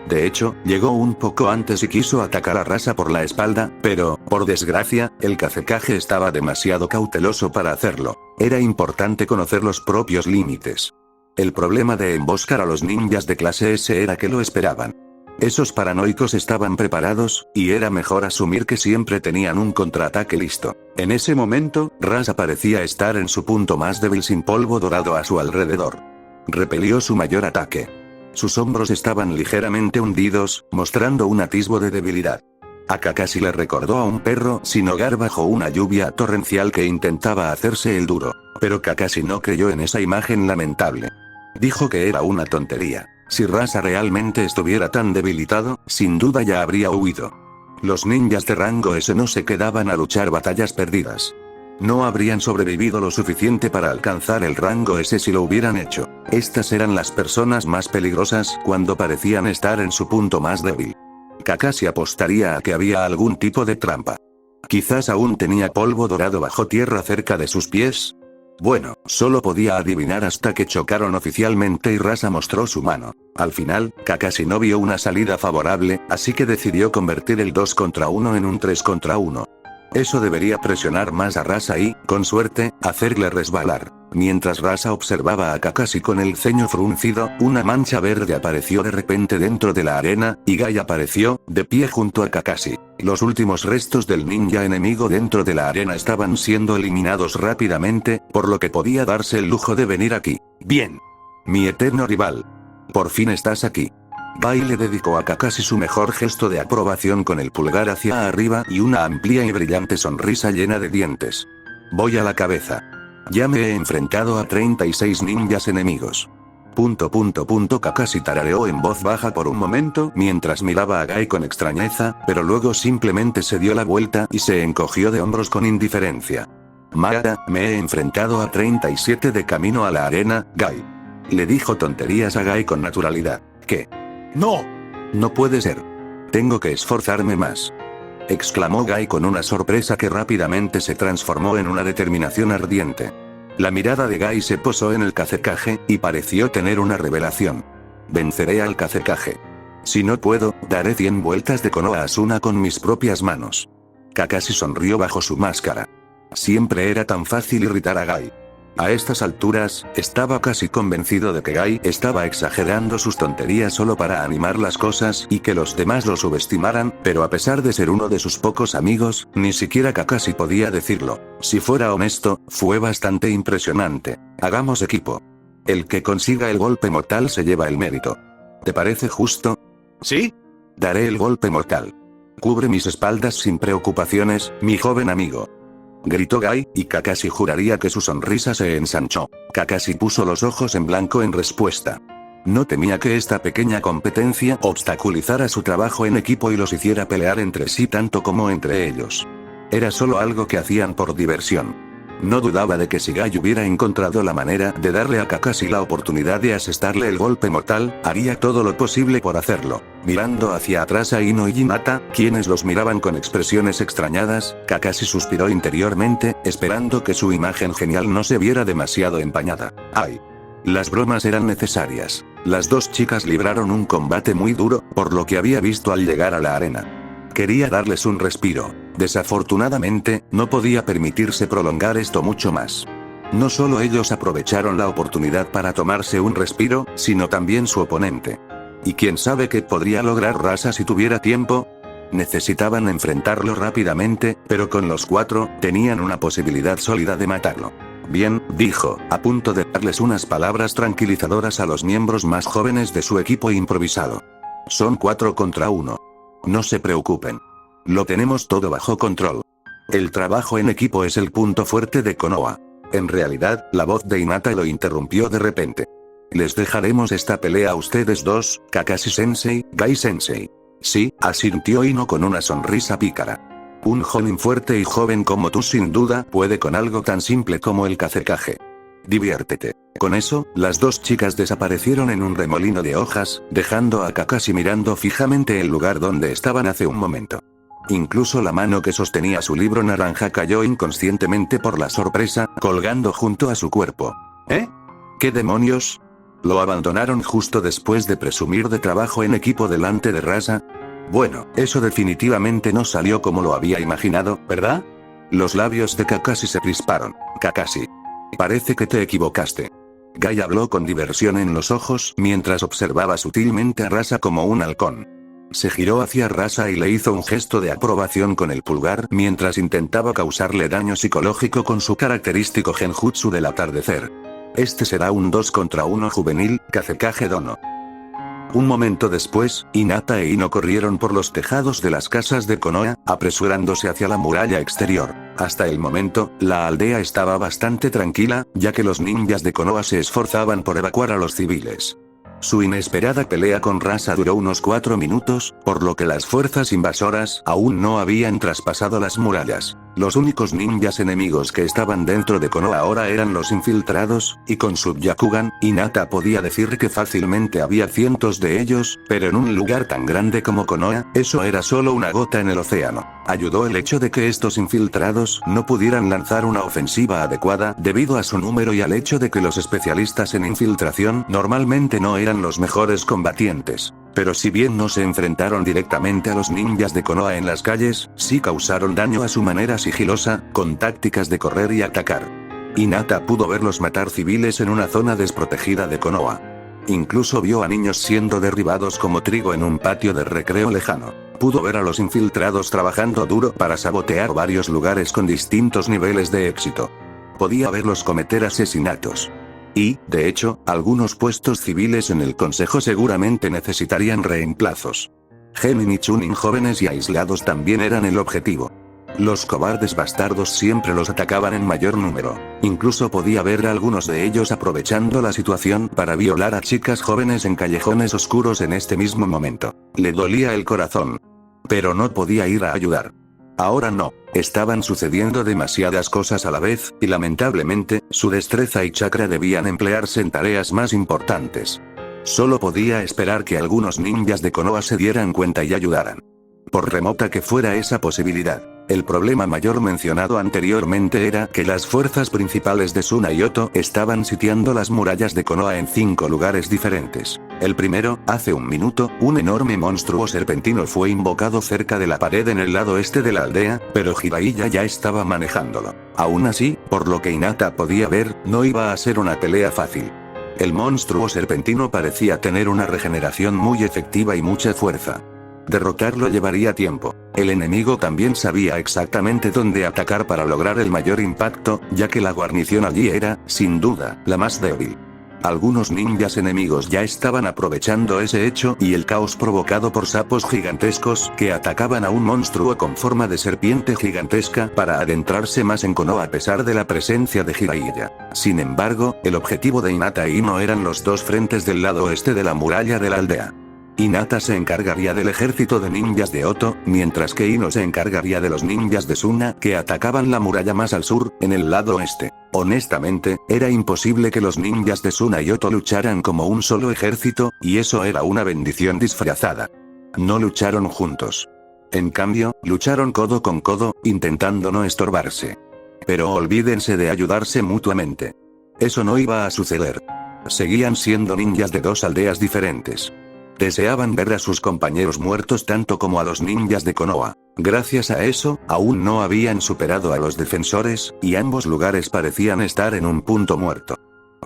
De hecho, llegó un poco antes y quiso atacar a Rasa por la espalda, pero, por desgracia, el Kazekage estaba demasiado cauteloso para hacerlo. Era importante conocer los propios límites. El problema de emboscar a los ninjas de clase S era que lo esperaban. Esos paranoicos estaban preparados, y era mejor asumir que siempre tenían un contraataque listo. En ese momento, Rasa parecía estar en su punto más débil sin polvo dorado a su alrededor. Repelió su mayor ataque. Sus hombros estaban ligeramente hundidos, mostrando un atisbo de debilidad. A Kakashi le recordó a un perro sin hogar bajo una lluvia torrencial que intentaba hacerse el duro. Pero Kakashi no creyó en esa imagen lamentable. Dijo que era una tontería. Si Rasa realmente estuviera tan debilitado, sin duda ya habría huido. Los ninjas de rango S no se quedaban a luchar batallas perdidas. No habrían sobrevivido lo suficiente para alcanzar el rango S si lo hubieran hecho. Estas eran las personas más peligrosas cuando parecían estar en su punto más débil. Kakashi apostaría a que había algún tipo de trampa. Quizás aún tenía polvo dorado bajo tierra cerca de sus pies. Bueno, solo podía adivinar hasta que chocaron oficialmente y Rasa mostró su mano. Al final, Kakashi no vio una salida favorable, así que decidió convertir el 2 contra 1 en un 3 contra 1. Eso debería presionar más a Rasa y, con suerte, hacerle resbalar. Mientras Rasa observaba a Kakashi con el ceño fruncido, una mancha verde apareció de repente dentro de la arena, y Gai apareció, de pie junto a Kakashi. Los últimos restos del ninja enemigo dentro de la arena estaban siendo eliminados rápidamente, por lo que podía darse el lujo de venir aquí. Bien. Mi eterno rival. Por fin estás aquí. Gai le dedicó a Kakashi su mejor gesto de aprobación con el pulgar hacia arriba y una amplia y brillante sonrisa llena de dientes. Voy a la cabeza. Ya me he enfrentado a 36 ninjas enemigos. Kakashi tarareó en voz baja por un momento mientras miraba a Gai con extrañeza, pero luego simplemente se dio la vuelta y se encogió de hombros con indiferencia. Mara, me he enfrentado a 37 de camino a la arena, Gai. Le dijo tonterías a Gai con naturalidad. ¿Qué? ¡No! No puede ser. Tengo que esforzarme más. Exclamó Gai con una sorpresa que rápidamente se transformó en una determinación ardiente. La mirada de Gai se posó en el Kazekage, y pareció tener una revelación. Venceré al Kazekage. Si no puedo, daré 100 vueltas de Konoha Asuna con mis propias manos. Kakashi sonrió bajo su máscara. Siempre era tan fácil irritar a Gai. A estas alturas, estaba casi convencido de que Gai estaba exagerando sus tonterías solo para animar las cosas y que los demás lo subestimaran, pero a pesar de ser uno de sus pocos amigos, ni siquiera Kakashi podía decirlo. Si fuera honesto, fue bastante impresionante. Hagamos equipo. El que consiga el golpe mortal se lleva el mérito. ¿Te parece justo? ¿Sí? Daré el golpe mortal. Cubre mis espaldas sin preocupaciones, mi joven amigo. Gritó Gai, y Kakashi juraría que su sonrisa se ensanchó. Kakashi puso los ojos en blanco en respuesta. No temía que esta pequeña competencia obstaculizara su trabajo en equipo y los hiciera pelear entre sí tanto como entre ellos. Era solo algo que hacían por diversión. No dudaba de que si Gai hubiera encontrado la manera de darle a Kakashi la oportunidad de asestarle el golpe mortal, haría todo lo posible por hacerlo. Mirando hacia atrás a Ino y Hinata, quienes los miraban con expresiones extrañadas, Kakashi suspiró interiormente, esperando que su imagen genial no se viera demasiado empañada. ¡Ay! Las bromas eran necesarias. Las dos chicas libraron un combate muy duro, por lo que había visto al llegar a la arena. Quería darles un respiro. Desafortunadamente, no podía permitirse prolongar esto mucho más. No solo ellos aprovecharon la oportunidad para tomarse un respiro, sino también su oponente. Y quién sabe qué podría lograr Rasa si tuviera tiempo. Necesitaban enfrentarlo rápidamente, pero con los cuatro, tenían una posibilidad sólida de matarlo. Bien, dijo, a punto de darles unas palabras tranquilizadoras a los miembros más jóvenes de su equipo improvisado. Son 4 contra 1. No se preocupen. Lo tenemos todo bajo control. El trabajo en equipo es el punto fuerte de Konoha. En realidad, la voz de Hinata lo interrumpió de repente. Les dejaremos esta pelea a ustedes dos, Kakashi-sensei, Gai-sensei. Sí, asintió Ino con una sonrisa pícara. Un jonin fuerte y joven como tú sin duda puede con algo tan simple como el Kazekage. Diviértete. Con eso, las dos chicas desaparecieron en un remolino de hojas, dejando a Kakashi mirando fijamente el lugar donde estaban hace un momento. Incluso la mano que sostenía su libro naranja cayó inconscientemente por la sorpresa, colgando junto a su cuerpo. ¿Eh? ¿Qué demonios? ¿Lo abandonaron justo después de presumir de trabajo en equipo delante de Rasa? Bueno, eso definitivamente no salió como lo había imaginado, ¿verdad? Los labios de Kakashi se crisparon. Kakashi. Parece que te equivocaste. Gai habló con diversión en los ojos mientras observaba sutilmente a Rasa como un halcón. Se giró hacia Rasa y le hizo un gesto de aprobación con el pulgar mientras intentaba causarle daño psicológico con su característico genjutsu del atardecer. Este será un 2 contra 1 juvenil, Kazekage Dono. Un momento después, Hinata e Ino corrieron por los tejados de las casas de Konoha, apresurándose hacia la muralla exterior. Hasta el momento, la aldea estaba bastante tranquila, ya que los ninjas de Konoha se esforzaban por evacuar a los civiles. Su inesperada pelea con Rasa duró unos 4 minutos, por lo que las fuerzas invasoras aún no habían traspasado las murallas. Los únicos ninjas enemigos que estaban dentro de Konoha ahora eran los infiltrados, y con su Byakugan, Hinata podía decir que fácilmente había cientos de ellos, pero en un lugar tan grande como Konoha, eso era solo una gota en el océano. Ayudó el hecho de que estos infiltrados no pudieran lanzar una ofensiva adecuada debido a su número y al hecho de que los especialistas en infiltración normalmente no eran los mejores combatientes. Pero si bien no se enfrentaron directamente a los ninjas de Konoha en las calles, sí causaron daño a su manera sigilosa, con tácticas de correr y atacar. Hinata pudo verlos matar civiles en una zona desprotegida de Konoha. Incluso vio a niños siendo derribados como trigo en un patio de recreo lejano. Pudo ver a los infiltrados trabajando duro para sabotear varios lugares con distintos niveles de éxito. Podía verlos cometer asesinatos. Y, de hecho, algunos puestos civiles en el consejo seguramente necesitarían reemplazos. Gemin y Chunin jóvenes y aislados también eran el objetivo. Los cobardes bastardos siempre los atacaban en mayor número. Incluso podía ver a algunos de ellos aprovechando la situación para violar a chicas jóvenes en callejones oscuros en este mismo momento. Le dolía el corazón. Pero no podía ir a ayudar. Ahora no, estaban sucediendo demasiadas cosas a la vez, y lamentablemente, su destreza y chakra debían emplearse en tareas más importantes. Solo podía esperar que algunos ninjas de Konoha se dieran cuenta y ayudaran. Por remota que fuera esa posibilidad, el problema mayor mencionado anteriormente era que las fuerzas principales de Suna y Oto estaban sitiando las murallas de Konoha en 5 lugares diferentes. El primero, hace un minuto, un enorme monstruo serpentino fue invocado cerca de la pared en el lado este de la aldea, pero Jiraiya ya estaba manejándolo. Aún así, por lo que Hinata podía ver, no iba a ser una pelea fácil. El monstruo serpentino parecía tener una regeneración muy efectiva y mucha fuerza. Derrotarlo llevaría tiempo. El enemigo también sabía exactamente dónde atacar para lograr el mayor impacto, ya que la guarnición allí era, sin duda, la más débil. Algunos ninjas enemigos ya estaban aprovechando ese hecho y el caos provocado por sapos gigantescos que atacaban a un monstruo con forma de serpiente gigantesca para adentrarse más en Konoha a pesar de la presencia de Jiraiya. Sin embargo, el objetivo de Hinata y Ino eran los dos frentes del lado oeste de la muralla de la aldea. Hinata se encargaría del ejército de ninjas de Oto, mientras que Ino se encargaría de los ninjas de Suna que atacaban la muralla más al sur, en el lado oeste. Honestamente, era imposible que los ninjas de Suna y Oto lucharan como un solo ejército, y eso era una bendición disfrazada. No lucharon juntos. En cambio, lucharon codo con codo, intentando no estorbarse. Pero olvídense de ayudarse mutuamente. Eso no iba a suceder. Seguían siendo ninjas de dos aldeas diferentes. Deseaban ver a sus compañeros muertos tanto como a los ninjas de Konoha. Gracias a eso, aún no habían superado a los defensores, y ambos lugares parecían estar en un punto muerto.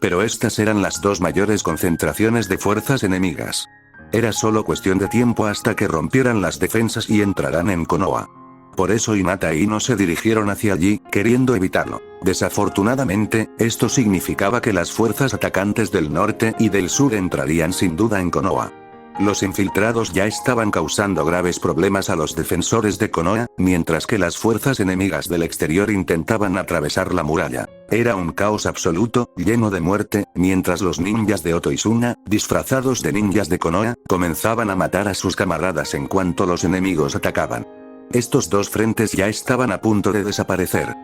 Pero estas eran las dos mayores concentraciones de fuerzas enemigas. Era solo cuestión de tiempo hasta que rompieran las defensas y entraran en Konoha. Por eso Hinata y Ino se dirigieron hacia allí, queriendo evitarlo. Desafortunadamente, esto significaba que las fuerzas atacantes del norte y del sur entrarían sin duda en Konoha. Los infiltrados ya estaban causando graves problemas a los defensores de Konoha, mientras que las fuerzas enemigas del exterior intentaban atravesar la muralla. Era un caos absoluto, lleno de muerte, mientras los ninjas de Oto y Suna, disfrazados de ninjas de Konoha, comenzaban a matar a sus camaradas en cuanto los enemigos atacaban. Estos dos frentes ya estaban a punto de desaparecer.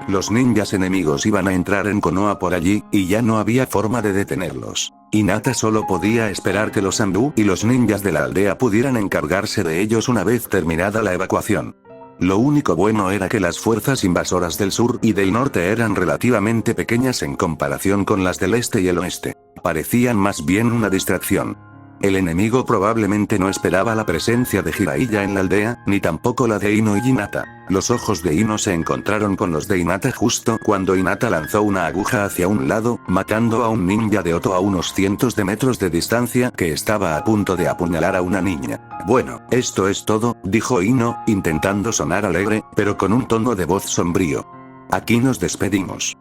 Los ninjas enemigos iban a entrar en Konoha por allí, y ya no había forma de detenerlos. Hinata solo podía esperar que los Anbu y los ninjas de la aldea pudieran encargarse de ellos una vez terminada la evacuación. Lo único bueno era que las fuerzas invasoras del sur y del norte eran relativamente pequeñas en comparación con las del este y el oeste. Parecían más bien una distracción. El enemigo probablemente no esperaba la presencia de Jiraiya en la aldea, ni tampoco la de Ino y Hinata. Los ojos de Ino se encontraron con los de Hinata justo cuando Hinata lanzó una aguja hacia un lado, matando a un ninja de Oto a unos cientos de metros de distancia que estaba a punto de apuñalar a una niña. Bueno, esto es todo, dijo Ino, intentando sonar alegre, pero con un tono de voz sombrío. Aquí nos despedimos.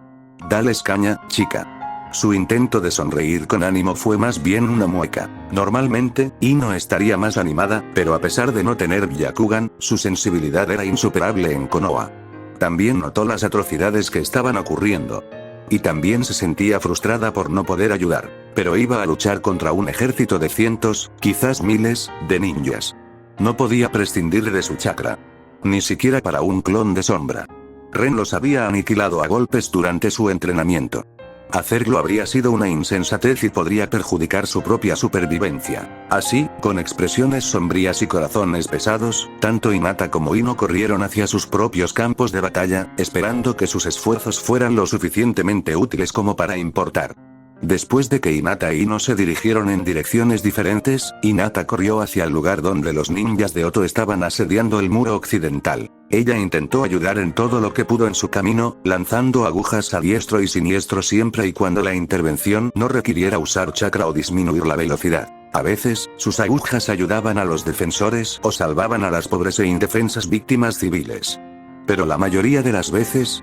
Dales caña, chica. Su intento de sonreír con ánimo fue más bien una mueca. Normalmente, Ino estaría más animada, pero a pesar de no tener Byakugan, su sensibilidad era insuperable en Konoha. También notó las atrocidades que estaban ocurriendo. Y también se sentía frustrada por no poder ayudar. Pero iba a luchar contra un ejército de cientos, quizás miles, de ninjas. No podía prescindir de su chakra. Ni siquiera para un clon de sombra. Ren los había aniquilado a golpes durante su entrenamiento. Hacerlo habría sido una insensatez y podría perjudicar su propia supervivencia. Así, con expresiones sombrías y corazones pesados, tanto Hinata como Ino corrieron hacia sus propios campos de batalla, esperando que sus esfuerzos fueran lo suficientemente útiles como para importar. Después de que Hinata e Ino se dirigieron en direcciones diferentes, Hinata corrió hacia el lugar donde los ninjas de Oto estaban asediando el muro occidental. Ella intentó ayudar en todo lo que pudo en su camino, lanzando agujas a diestro y siniestro siempre y cuando la intervención no requiriera usar chakra o disminuir la velocidad. A veces, sus agujas ayudaban a los defensores o salvaban a las pobres e indefensas víctimas civiles. Pero la mayoría de las veces,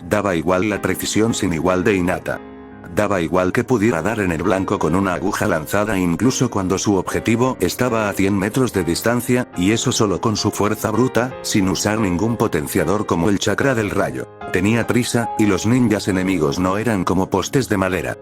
daba igual la precisión sin igual de Hinata. Daba igual que pudiera dar en el blanco con una aguja lanzada incluso cuando su objetivo estaba a 100 metros de distancia, y eso solo con su fuerza bruta, sin usar ningún potenciador como el chakra del rayo. Tenía prisa, y los ninjas enemigos no eran como postes de madera.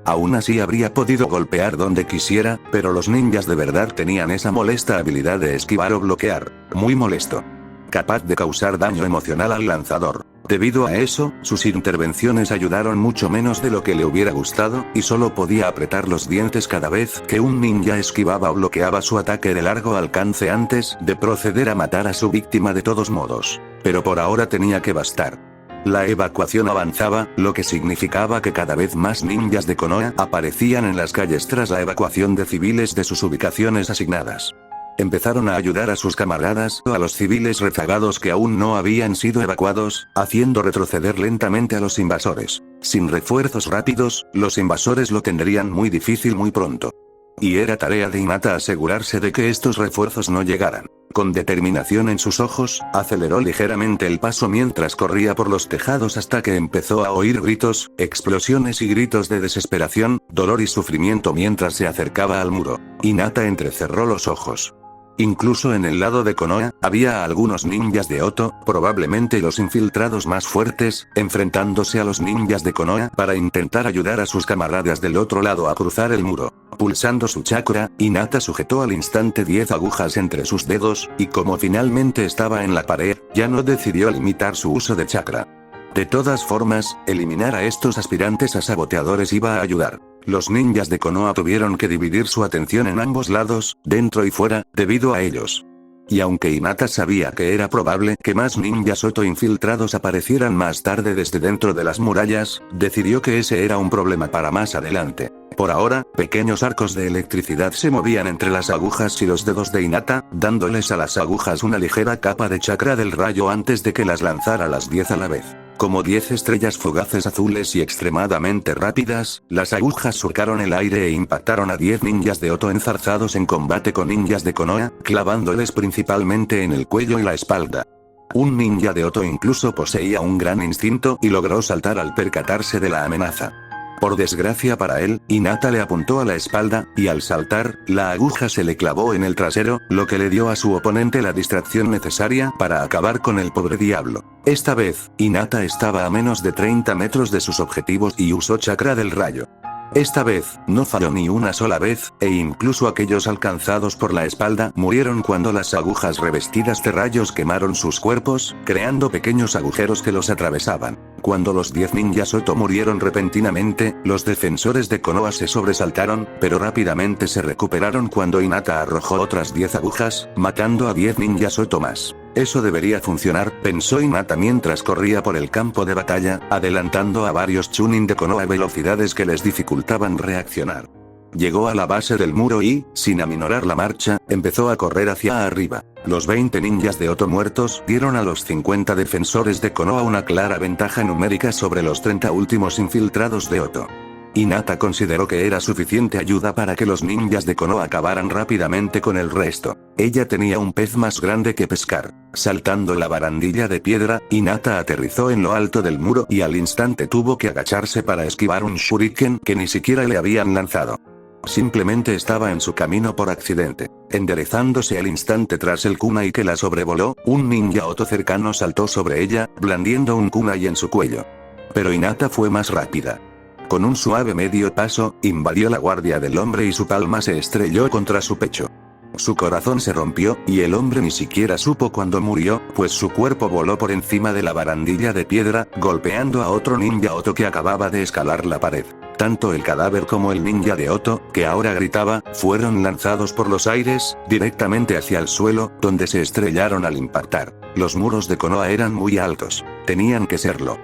Aún así habría podido golpear donde quisiera, pero los ninjas de verdad tenían esa molesta habilidad de esquivar o bloquear, muy molesto. Capaz de causar daño emocional al lanzador. Debido a eso, sus intervenciones ayudaron mucho menos de lo que le hubiera gustado, y solo podía apretar los dientes cada vez que un ninja esquivaba o bloqueaba su ataque de largo alcance antes de proceder a matar a su víctima de todos modos. Pero por ahora tenía que bastar. La evacuación avanzaba, lo que significaba que cada vez más ninjas de Konoha aparecían en las calles tras la evacuación de civiles de sus ubicaciones asignadas. Empezaron a ayudar a sus camaradas o a los civiles rezagados que aún no habían sido evacuados, haciendo retroceder lentamente a los invasores. Sin refuerzos rápidos, los invasores lo tendrían muy difícil muy pronto. Y era tarea de Hinata asegurarse de que estos refuerzos no llegaran. Con determinación en sus ojos, aceleró ligeramente el paso mientras corría por los tejados hasta que empezó a oír gritos, explosiones y gritos de desesperación, dolor y sufrimiento mientras se acercaba al muro. Hinata entrecerró los ojos. Incluso en el lado de Konoha, había algunos ninjas de Oto, probablemente los infiltrados más fuertes, enfrentándose a los ninjas de Konoha para intentar ayudar a sus camaradas del otro lado a cruzar el muro. Pulsando su chakra, Hinata sujetó al instante 10 agujas entre sus dedos, y como finalmente estaba en la pared, ya no decidió limitar su uso de chakra. De todas formas, eliminar a estos aspirantes a saboteadores iba a ayudar. Los ninjas de Konoha tuvieron que dividir su atención en ambos lados, dentro y fuera, debido a ellos. Y aunque Hinata sabía que era probable que más ninjas Oto infiltrados aparecieran más tarde desde dentro de las murallas, decidió que ese era un problema para más adelante. Por ahora, pequeños arcos de electricidad se movían entre las agujas y los dedos de Hinata, dándoles a las agujas una ligera capa de chakra del rayo antes de que las lanzara las 10 a la vez. Como 10 estrellas fugaces azules y extremadamente rápidas, las agujas surcaron el aire e impactaron a 10 ninjas de Oto enzarzados en combate con ninjas de Konoha, clavándoles principalmente en el cuello y la espalda. Un ninja de Oto incluso poseía un gran instinto y logró saltar al percatarse de la amenaza. Por desgracia para él, Hinata le apuntó a la espalda, y al saltar, la aguja se le clavó en el trasero, lo que le dio a su oponente la distracción necesaria para acabar con el pobre diablo. Esta vez, Hinata estaba a menos de 30 metros de sus objetivos y usó chakra del rayo. Esta vez, no falló ni una sola vez, e incluso aquellos alcanzados por la espalda murieron cuando las agujas revestidas de rayos quemaron sus cuerpos, creando pequeños agujeros que los atravesaban. Cuando los 10 ninjas Oto murieron repentinamente, los defensores de Konoha se sobresaltaron, pero rápidamente se recuperaron cuando Hinata arrojó otras 10 agujas, matando a 10 ninjas Oto más. Eso debería funcionar, pensó Hinata mientras corría por el campo de batalla, adelantando a varios chunin de Konoha a velocidades que les dificultaban reaccionar. Llegó a la base del muro y, sin aminorar la marcha, empezó a correr hacia arriba. Los 20 ninjas de Oto muertos dieron a los 50 defensores de Konoha una clara ventaja numérica sobre los 30 últimos infiltrados de Oto. Hinata consideró que era suficiente ayuda para que los ninjas de Konoha acabaran rápidamente con el resto. Ella tenía un pez más grande que pescar. Saltando la barandilla de piedra, Hinata aterrizó en lo alto del muro y al instante tuvo que agacharse para esquivar un shuriken que ni siquiera le habían lanzado. Simplemente estaba en su camino por accidente. Enderezándose al instante tras el kunai que la sobrevoló, un ninja Oto cercano saltó sobre ella, blandiendo un kunai en su cuello. Pero Hinata fue más rápida. Con un suave medio paso, invadió la guardia del hombre y su palma se estrelló contra su pecho. Su corazón se rompió, y el hombre ni siquiera supo cuándo murió, pues su cuerpo voló por encima de la barandilla de piedra, golpeando a otro ninja Oto que acababa de escalar la pared. Tanto el cadáver como el ninja de Oto, que ahora gritaba, fueron lanzados por los aires, directamente hacia el suelo, donde se estrellaron al impactar. Los muros de Konoha eran muy altos. Tenían que serlo.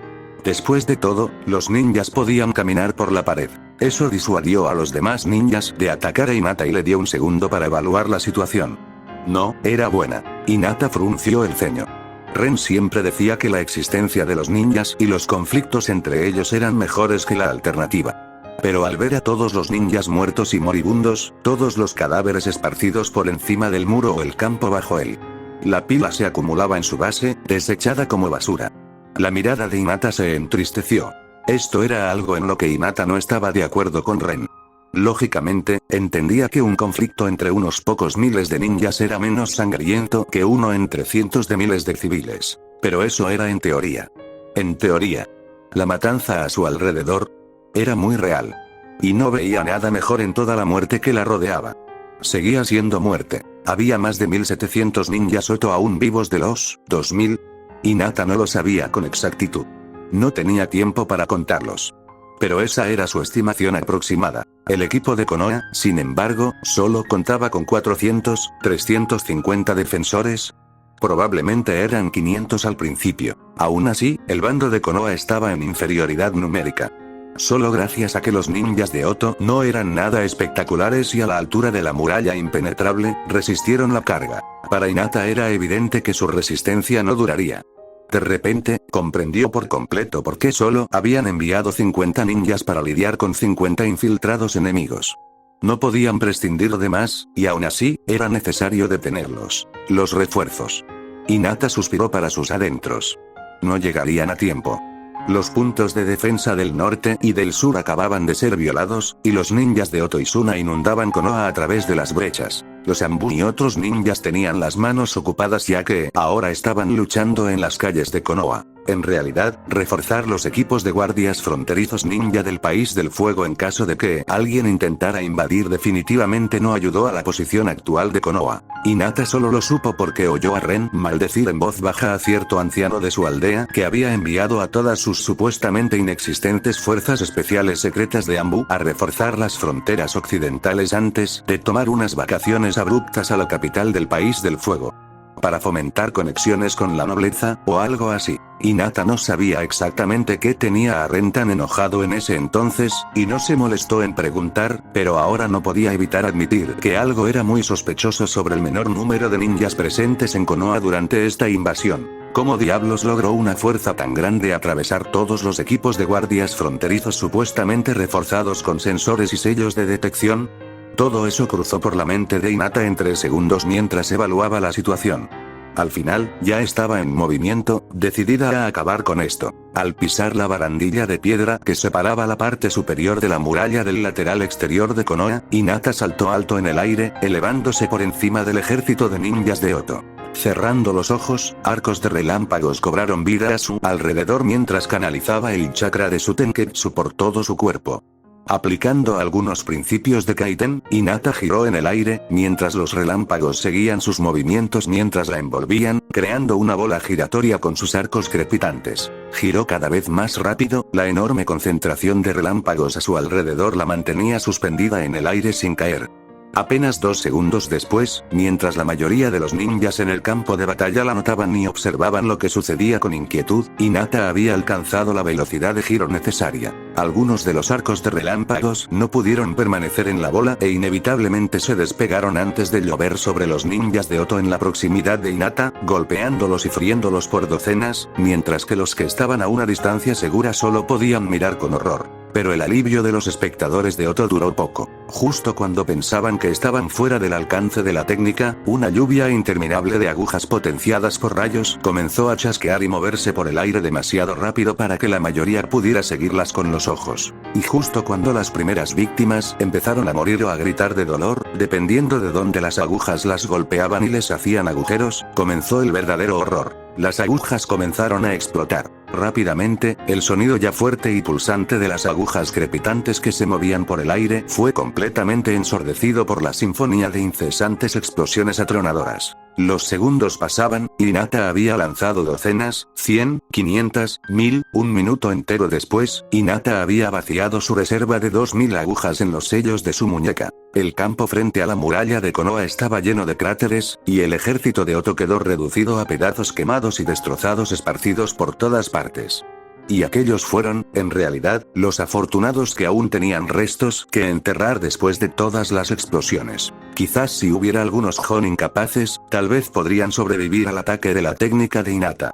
Después de todo, los ninjas podían caminar por la pared. Eso disuadió a los demás ninjas de atacar a Hinata y le dio un segundo para evaluar la situación. No, era buena. Hinata frunció el ceño. Ren siempre decía que la existencia de los ninjas y los conflictos entre ellos eran mejores que la alternativa. Pero al ver a todos los ninjas muertos y moribundos, todos los cadáveres esparcidos por encima del muro o el campo bajo él, la pila se acumulaba en su base, desechada como basura. La mirada de Hinata se entristeció. Esto era algo en lo que Hinata no estaba de acuerdo con Ren. Lógicamente, entendía que un conflicto entre unos pocos miles de ninjas era menos sangriento que uno entre cientos de miles de civiles. Pero eso era en teoría. En teoría. La matanza a su alrededor era muy real. Y no veía nada mejor en toda la muerte que la rodeaba. Seguía siendo muerte. Había más de 1700 ninjas Oto aún vivos de los 2000. Hinata no lo sabía con exactitud. No tenía tiempo para contarlos. Pero esa era su estimación aproximada. El equipo de Konoha, sin embargo, solo contaba con 400, 350 defensores. Probablemente eran 500 al principio. Aún así, el bando de Konoha estaba en inferioridad numérica. Solo gracias a que los ninjas de Oto no eran nada espectaculares y a la altura de la muralla impenetrable, resistieron la carga. Para Hinata era evidente que su resistencia no duraría. De repente, comprendió por completo por qué solo habían enviado 50 ninjas para lidiar con 50 infiltrados enemigos. No podían prescindir de más, y aún así, era necesario detenerlos. Los refuerzos. Hinata suspiró para sus adentros. No llegarían a tiempo. Los puntos de defensa del norte y del sur acababan de ser violados, y los ninjas de Oto y Suna inundaban Konoha a través de las brechas. Los Anbu y otros ninjas tenían las manos ocupadas ya que ahora estaban luchando en las calles de Konoha. En realidad, reforzar los equipos de guardias fronterizos ninja del País del Fuego en caso de que alguien intentara invadir definitivamente no ayudó a la posición actual de Konoha. Hinata solo lo supo porque oyó a Ren maldecir en voz baja a cierto anciano de su aldea que había enviado a todas sus supuestamente inexistentes fuerzas especiales secretas de Anbu a reforzar las fronteras occidentales antes de tomar unas vacaciones abruptas a la capital del País del Fuego. Para fomentar conexiones con la nobleza, o algo así. Hinata no sabía exactamente qué tenía a Ren tan enojado en ese entonces, y no se molestó en preguntar, pero ahora no podía evitar admitir que algo era muy sospechoso sobre el menor número de ninjas presentes en Konoha durante esta invasión. ¿Cómo diablos logró una fuerza tan grande atravesar todos los equipos de guardias fronterizos supuestamente reforzados con sensores y sellos de detección? Todo eso cruzó por la mente de Hinata en 3 segundos mientras evaluaba la situación. Al final, ya estaba en movimiento, decidida a acabar con esto. Al pisar la barandilla de piedra que separaba la parte superior de la muralla del lateral exterior de Konoha, Hinata saltó alto en el aire, elevándose por encima del ejército de ninjas de Oto. Cerrando los ojos, arcos de relámpagos cobraron vida a su alrededor mientras canalizaba el chakra de su Tenketsu por todo su cuerpo. Aplicando algunos principios de Kaiten, Hinata giró en el aire, mientras los relámpagos seguían sus movimientos mientras la envolvían, creando una bola giratoria con sus arcos crepitantes. Giró cada vez más rápido, la enorme concentración de relámpagos a su alrededor la mantenía suspendida en el aire sin caer. Apenas 2 segundos después, mientras la mayoría de los ninjas en el campo de batalla la notaban y observaban lo que sucedía con inquietud, Hinata había alcanzado la velocidad de giro necesaria. Algunos de los arcos de relámpagos no pudieron permanecer en la bola e inevitablemente se despegaron antes de llover sobre los ninjas de Oto en la proximidad de Hinata, golpeándolos y friéndolos por docenas, mientras que los que estaban a una distancia segura solo podían mirar con horror. Pero el alivio de los espectadores de Oto duró poco. Justo cuando pensaban que estaban fuera del alcance de la técnica, una lluvia interminable de agujas potenciadas por rayos comenzó a chasquear y moverse por el aire demasiado rápido para que la mayoría pudiera seguirlas con los ojos. Y justo cuando las primeras víctimas empezaron a morir o a gritar de dolor, dependiendo de dónde las agujas las golpeaban y les hacían agujeros, comenzó el verdadero horror. Las agujas comenzaron a explotar. Rápidamente, el sonido ya fuerte y pulsante de las agujas crepitantes que se movían por el aire fue completamente ensordecido por la sinfonía de incesantes explosiones atronadoras. Los segundos pasaban, y Hinata había lanzado docenas, 100, 500, 1000, un minuto entero después, Hinata había vaciado su reserva de 2000 agujas en los sellos de su muñeca. El campo frente a la muralla de Konoha estaba lleno de cráteres, y el ejército de Oto quedó reducido a pedazos quemados y destrozados esparcidos por todas partes. Y aquellos fueron, en realidad, los afortunados que aún tenían restos que enterrar después de todas las explosiones. Quizás si hubiera algunos Jonin capaces, tal vez podrían sobrevivir al ataque de la técnica de Hinata.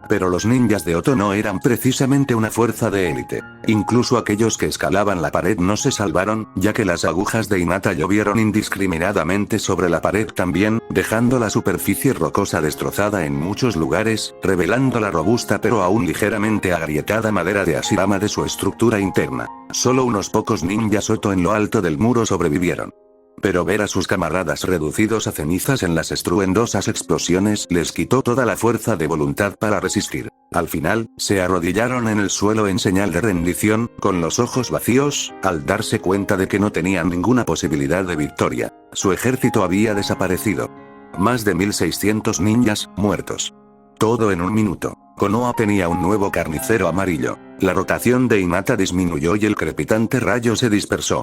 Pero los ninjas de Oto no eran precisamente una fuerza de élite. Incluso aquellos que escalaban la pared no se salvaron, ya que las agujas de Hinata llovieron indiscriminadamente sobre la pared también, dejando la superficie rocosa destrozada en muchos lugares, revelando la robusta pero aún ligeramente agrietada madera de Hashirama de su estructura interna. Solo unos pocos ninjas Oto en lo alto del muro sobrevivieron. Pero ver a sus camaradas reducidos a cenizas en las estruendosas explosiones les quitó toda la fuerza de voluntad para resistir. Al final, se arrodillaron en el suelo en señal de rendición, con los ojos vacíos, al darse cuenta de que no tenían ninguna posibilidad de victoria. Su ejército había desaparecido. Más de 1600 ninjas, muertos. Todo en un minuto. Konoha tenía un nuevo carnicero amarillo. La rotación de Hinata disminuyó y el crepitante rayo se dispersó.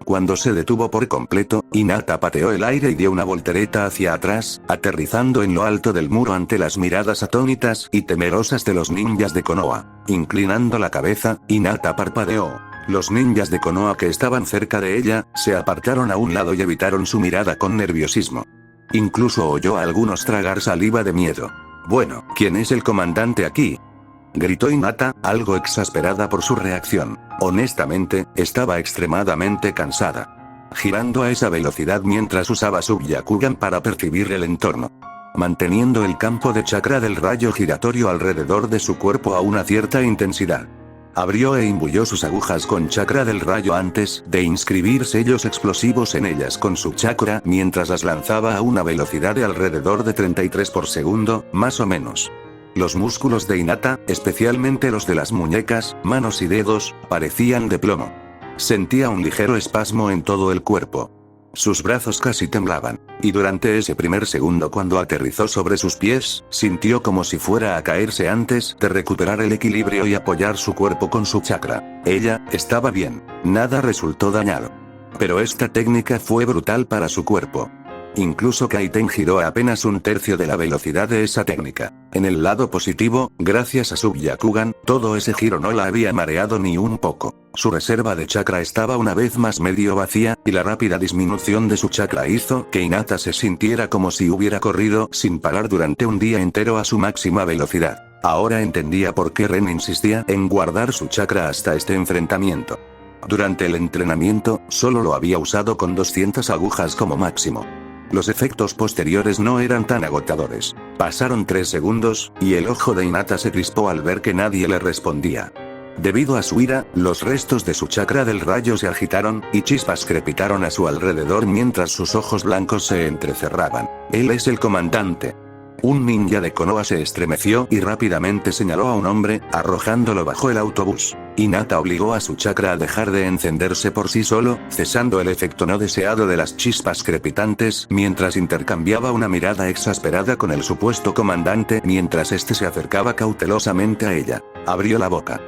Cuando se detuvo por completo, Hinata pateó el aire y dio una voltereta hacia atrás, aterrizando en lo alto del muro ante las miradas atónitas y temerosas de los ninjas de Konoha. Inclinando la cabeza, Hinata parpadeó. Los ninjas de Konoha que estaban cerca de ella, se apartaron a un lado y evitaron su mirada con nerviosismo. Incluso oyó a algunos tragar saliva de miedo. Bueno, ¿quién es el comandante aquí?, gritó Hinata, algo exasperada por su reacción. Honestamente, estaba extremadamente cansada. Girando a esa velocidad mientras usaba su Byakugan para percibir el entorno. Manteniendo el campo de chakra del rayo giratorio alrededor de su cuerpo a una cierta intensidad. Abrió e imbuyó sus agujas con chakra del rayo antes de inscribir sellos explosivos en ellas con su chakra mientras las lanzaba a una velocidad de alrededor de 33 por segundo, más o menos. Los músculos de Hinata, especialmente los de las muñecas, manos y dedos, parecían de plomo. Sentía un ligero espasmo en todo el cuerpo. Sus brazos casi temblaban, y durante ese primer segundo cuando aterrizó sobre sus pies, sintió como si fuera a caerse antes de recuperar el equilibrio y apoyar su cuerpo con su chakra. Ella estaba bien, nada resultó dañado. Pero esta técnica fue brutal para su cuerpo. Incluso Kaiten giró a apenas un tercio de la velocidad de esa técnica. En el lado positivo, gracias a su Byakugan, todo ese giro no la había mareado ni un poco. Su reserva de chakra estaba una vez más medio vacía, y la rápida disminución de su chakra hizo que Hinata se sintiera como si hubiera corrido sin parar durante un día entero a su máxima velocidad. Ahora entendía por qué Ren insistía en guardar su chakra hasta este enfrentamiento. Durante el entrenamiento, solo lo había usado con 200 agujas como máximo. Los efectos posteriores no eran tan agotadores. Pasaron 3 segundos, y el ojo de Hinata se crispó al ver que nadie le respondía. Debido a su ira, los restos de su chakra del rayo se agitaron, y chispas crepitaron a su alrededor mientras sus ojos blancos se entrecerraban. Él es el comandante. Un ninja de Konoha se estremeció y rápidamente señaló a un hombre, arrojándolo bajo el autobús. Hinata obligó a su chakra a dejar de encenderse por sí solo, cesando el efecto no deseado de las chispas crepitantes, mientras intercambiaba una mirada exasperada con el supuesto comandante mientras este se acercaba cautelosamente a ella. Abrió la boca.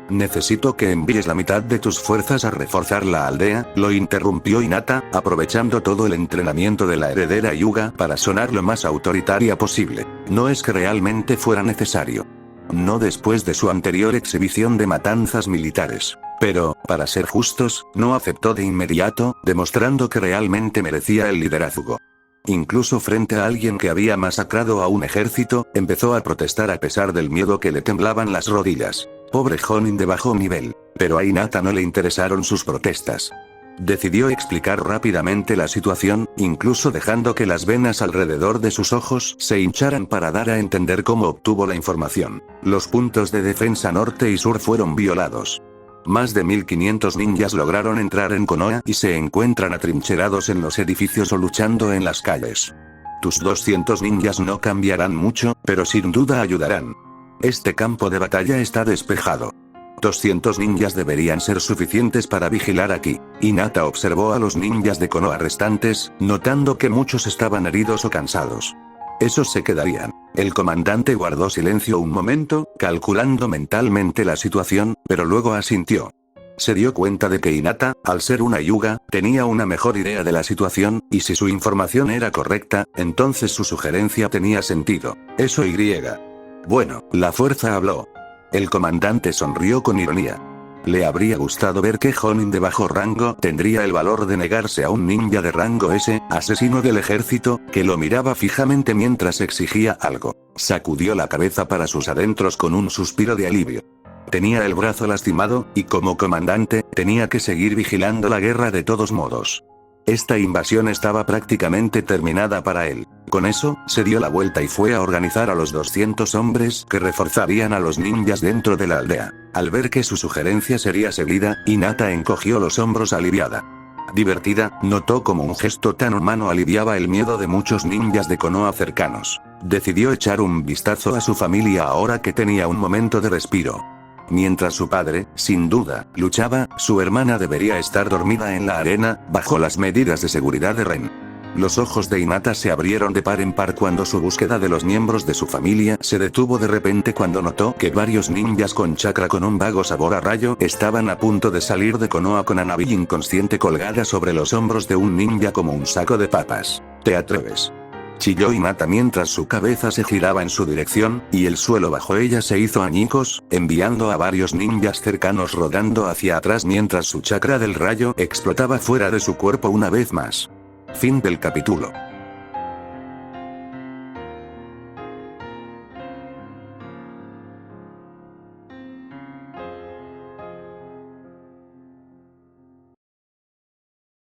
Necesito que envíes la mitad de tus fuerzas a reforzar la aldea, lo interrumpió Hinata, aprovechando todo el entrenamiento de la heredera Hyuga para sonar lo más autoritaria posible. No es que realmente fuera necesario. No después de su anterior exhibición de matanzas militares. Pero, para ser justos, no aceptó de inmediato, demostrando que realmente merecía el liderazgo. Incluso frente a alguien que había masacrado a un ejército, empezó a protestar a pesar del miedo que le temblaban las rodillas. Pobre Jonin de bajo nivel. Pero a Hinata no le interesaron sus protestas. Decidió explicar rápidamente la situación, incluso dejando que las venas alrededor de sus ojos se hincharan para dar a entender cómo obtuvo la información. Los puntos de defensa norte y sur fueron violados. Más de 1500 ninjas lograron entrar en Konoha y se encuentran atrincherados en los edificios o luchando en las calles. Tus 200 ninjas no cambiarán mucho, pero sin duda ayudarán. Este campo de batalla está despejado. 200 ninjas deberían ser suficientes para vigilar aquí. Hinata observó a los ninjas de Konoha restantes, notando que muchos estaban heridos o cansados. Esos se quedarían. El comandante guardó silencio un momento, calculando mentalmente la situación, pero luego asintió. Se dio cuenta de que Hinata, al ser una Hyuga, tenía una mejor idea de la situación, y si su información era correcta, entonces su sugerencia tenía sentido. Eso y. Bueno, la fuerza habló. El comandante sonrió con ironía. Le habría gustado ver que Jonin de bajo rango tendría el valor de negarse a un ninja de rango S, asesino del ejército, que lo miraba fijamente mientras exigía algo. Sacudió la cabeza para sus adentros con un suspiro de alivio. Tenía el brazo lastimado, y como comandante, tenía que seguir vigilando la guerra de todos modos. Esta invasión estaba prácticamente terminada para él. Con eso, se dio la vuelta y fue a organizar a los 200 hombres que reforzarían a los ninjas dentro de la aldea. Al ver que su sugerencia sería seguida, Hinata encogió los hombros aliviada. Divertida, notó como un gesto tan humano aliviaba el miedo de muchos ninjas de Konoha cercanos. Decidió echar un vistazo a su familia ahora que tenía un momento de respiro. Mientras su padre, sin duda, luchaba, su hermana debería estar dormida en la arena, bajo las medidas de seguridad de Ren. Los ojos de Hinata se abrieron de par en par cuando su búsqueda de los miembros de su familia se detuvo de repente cuando notó que varios ninjas con chakra con un vago sabor a rayo estaban a punto de salir de Konoha con a Navi inconsciente colgada sobre los hombros de un ninja como un saco de papas. ¿Te atreves?, chilló Hinata mientras su cabeza se giraba en su dirección, y el suelo bajo ella se hizo añicos, enviando a varios ninjas cercanos rodando hacia atrás mientras su chakra del rayo explotaba fuera de su cuerpo una vez más. Fin del capítulo.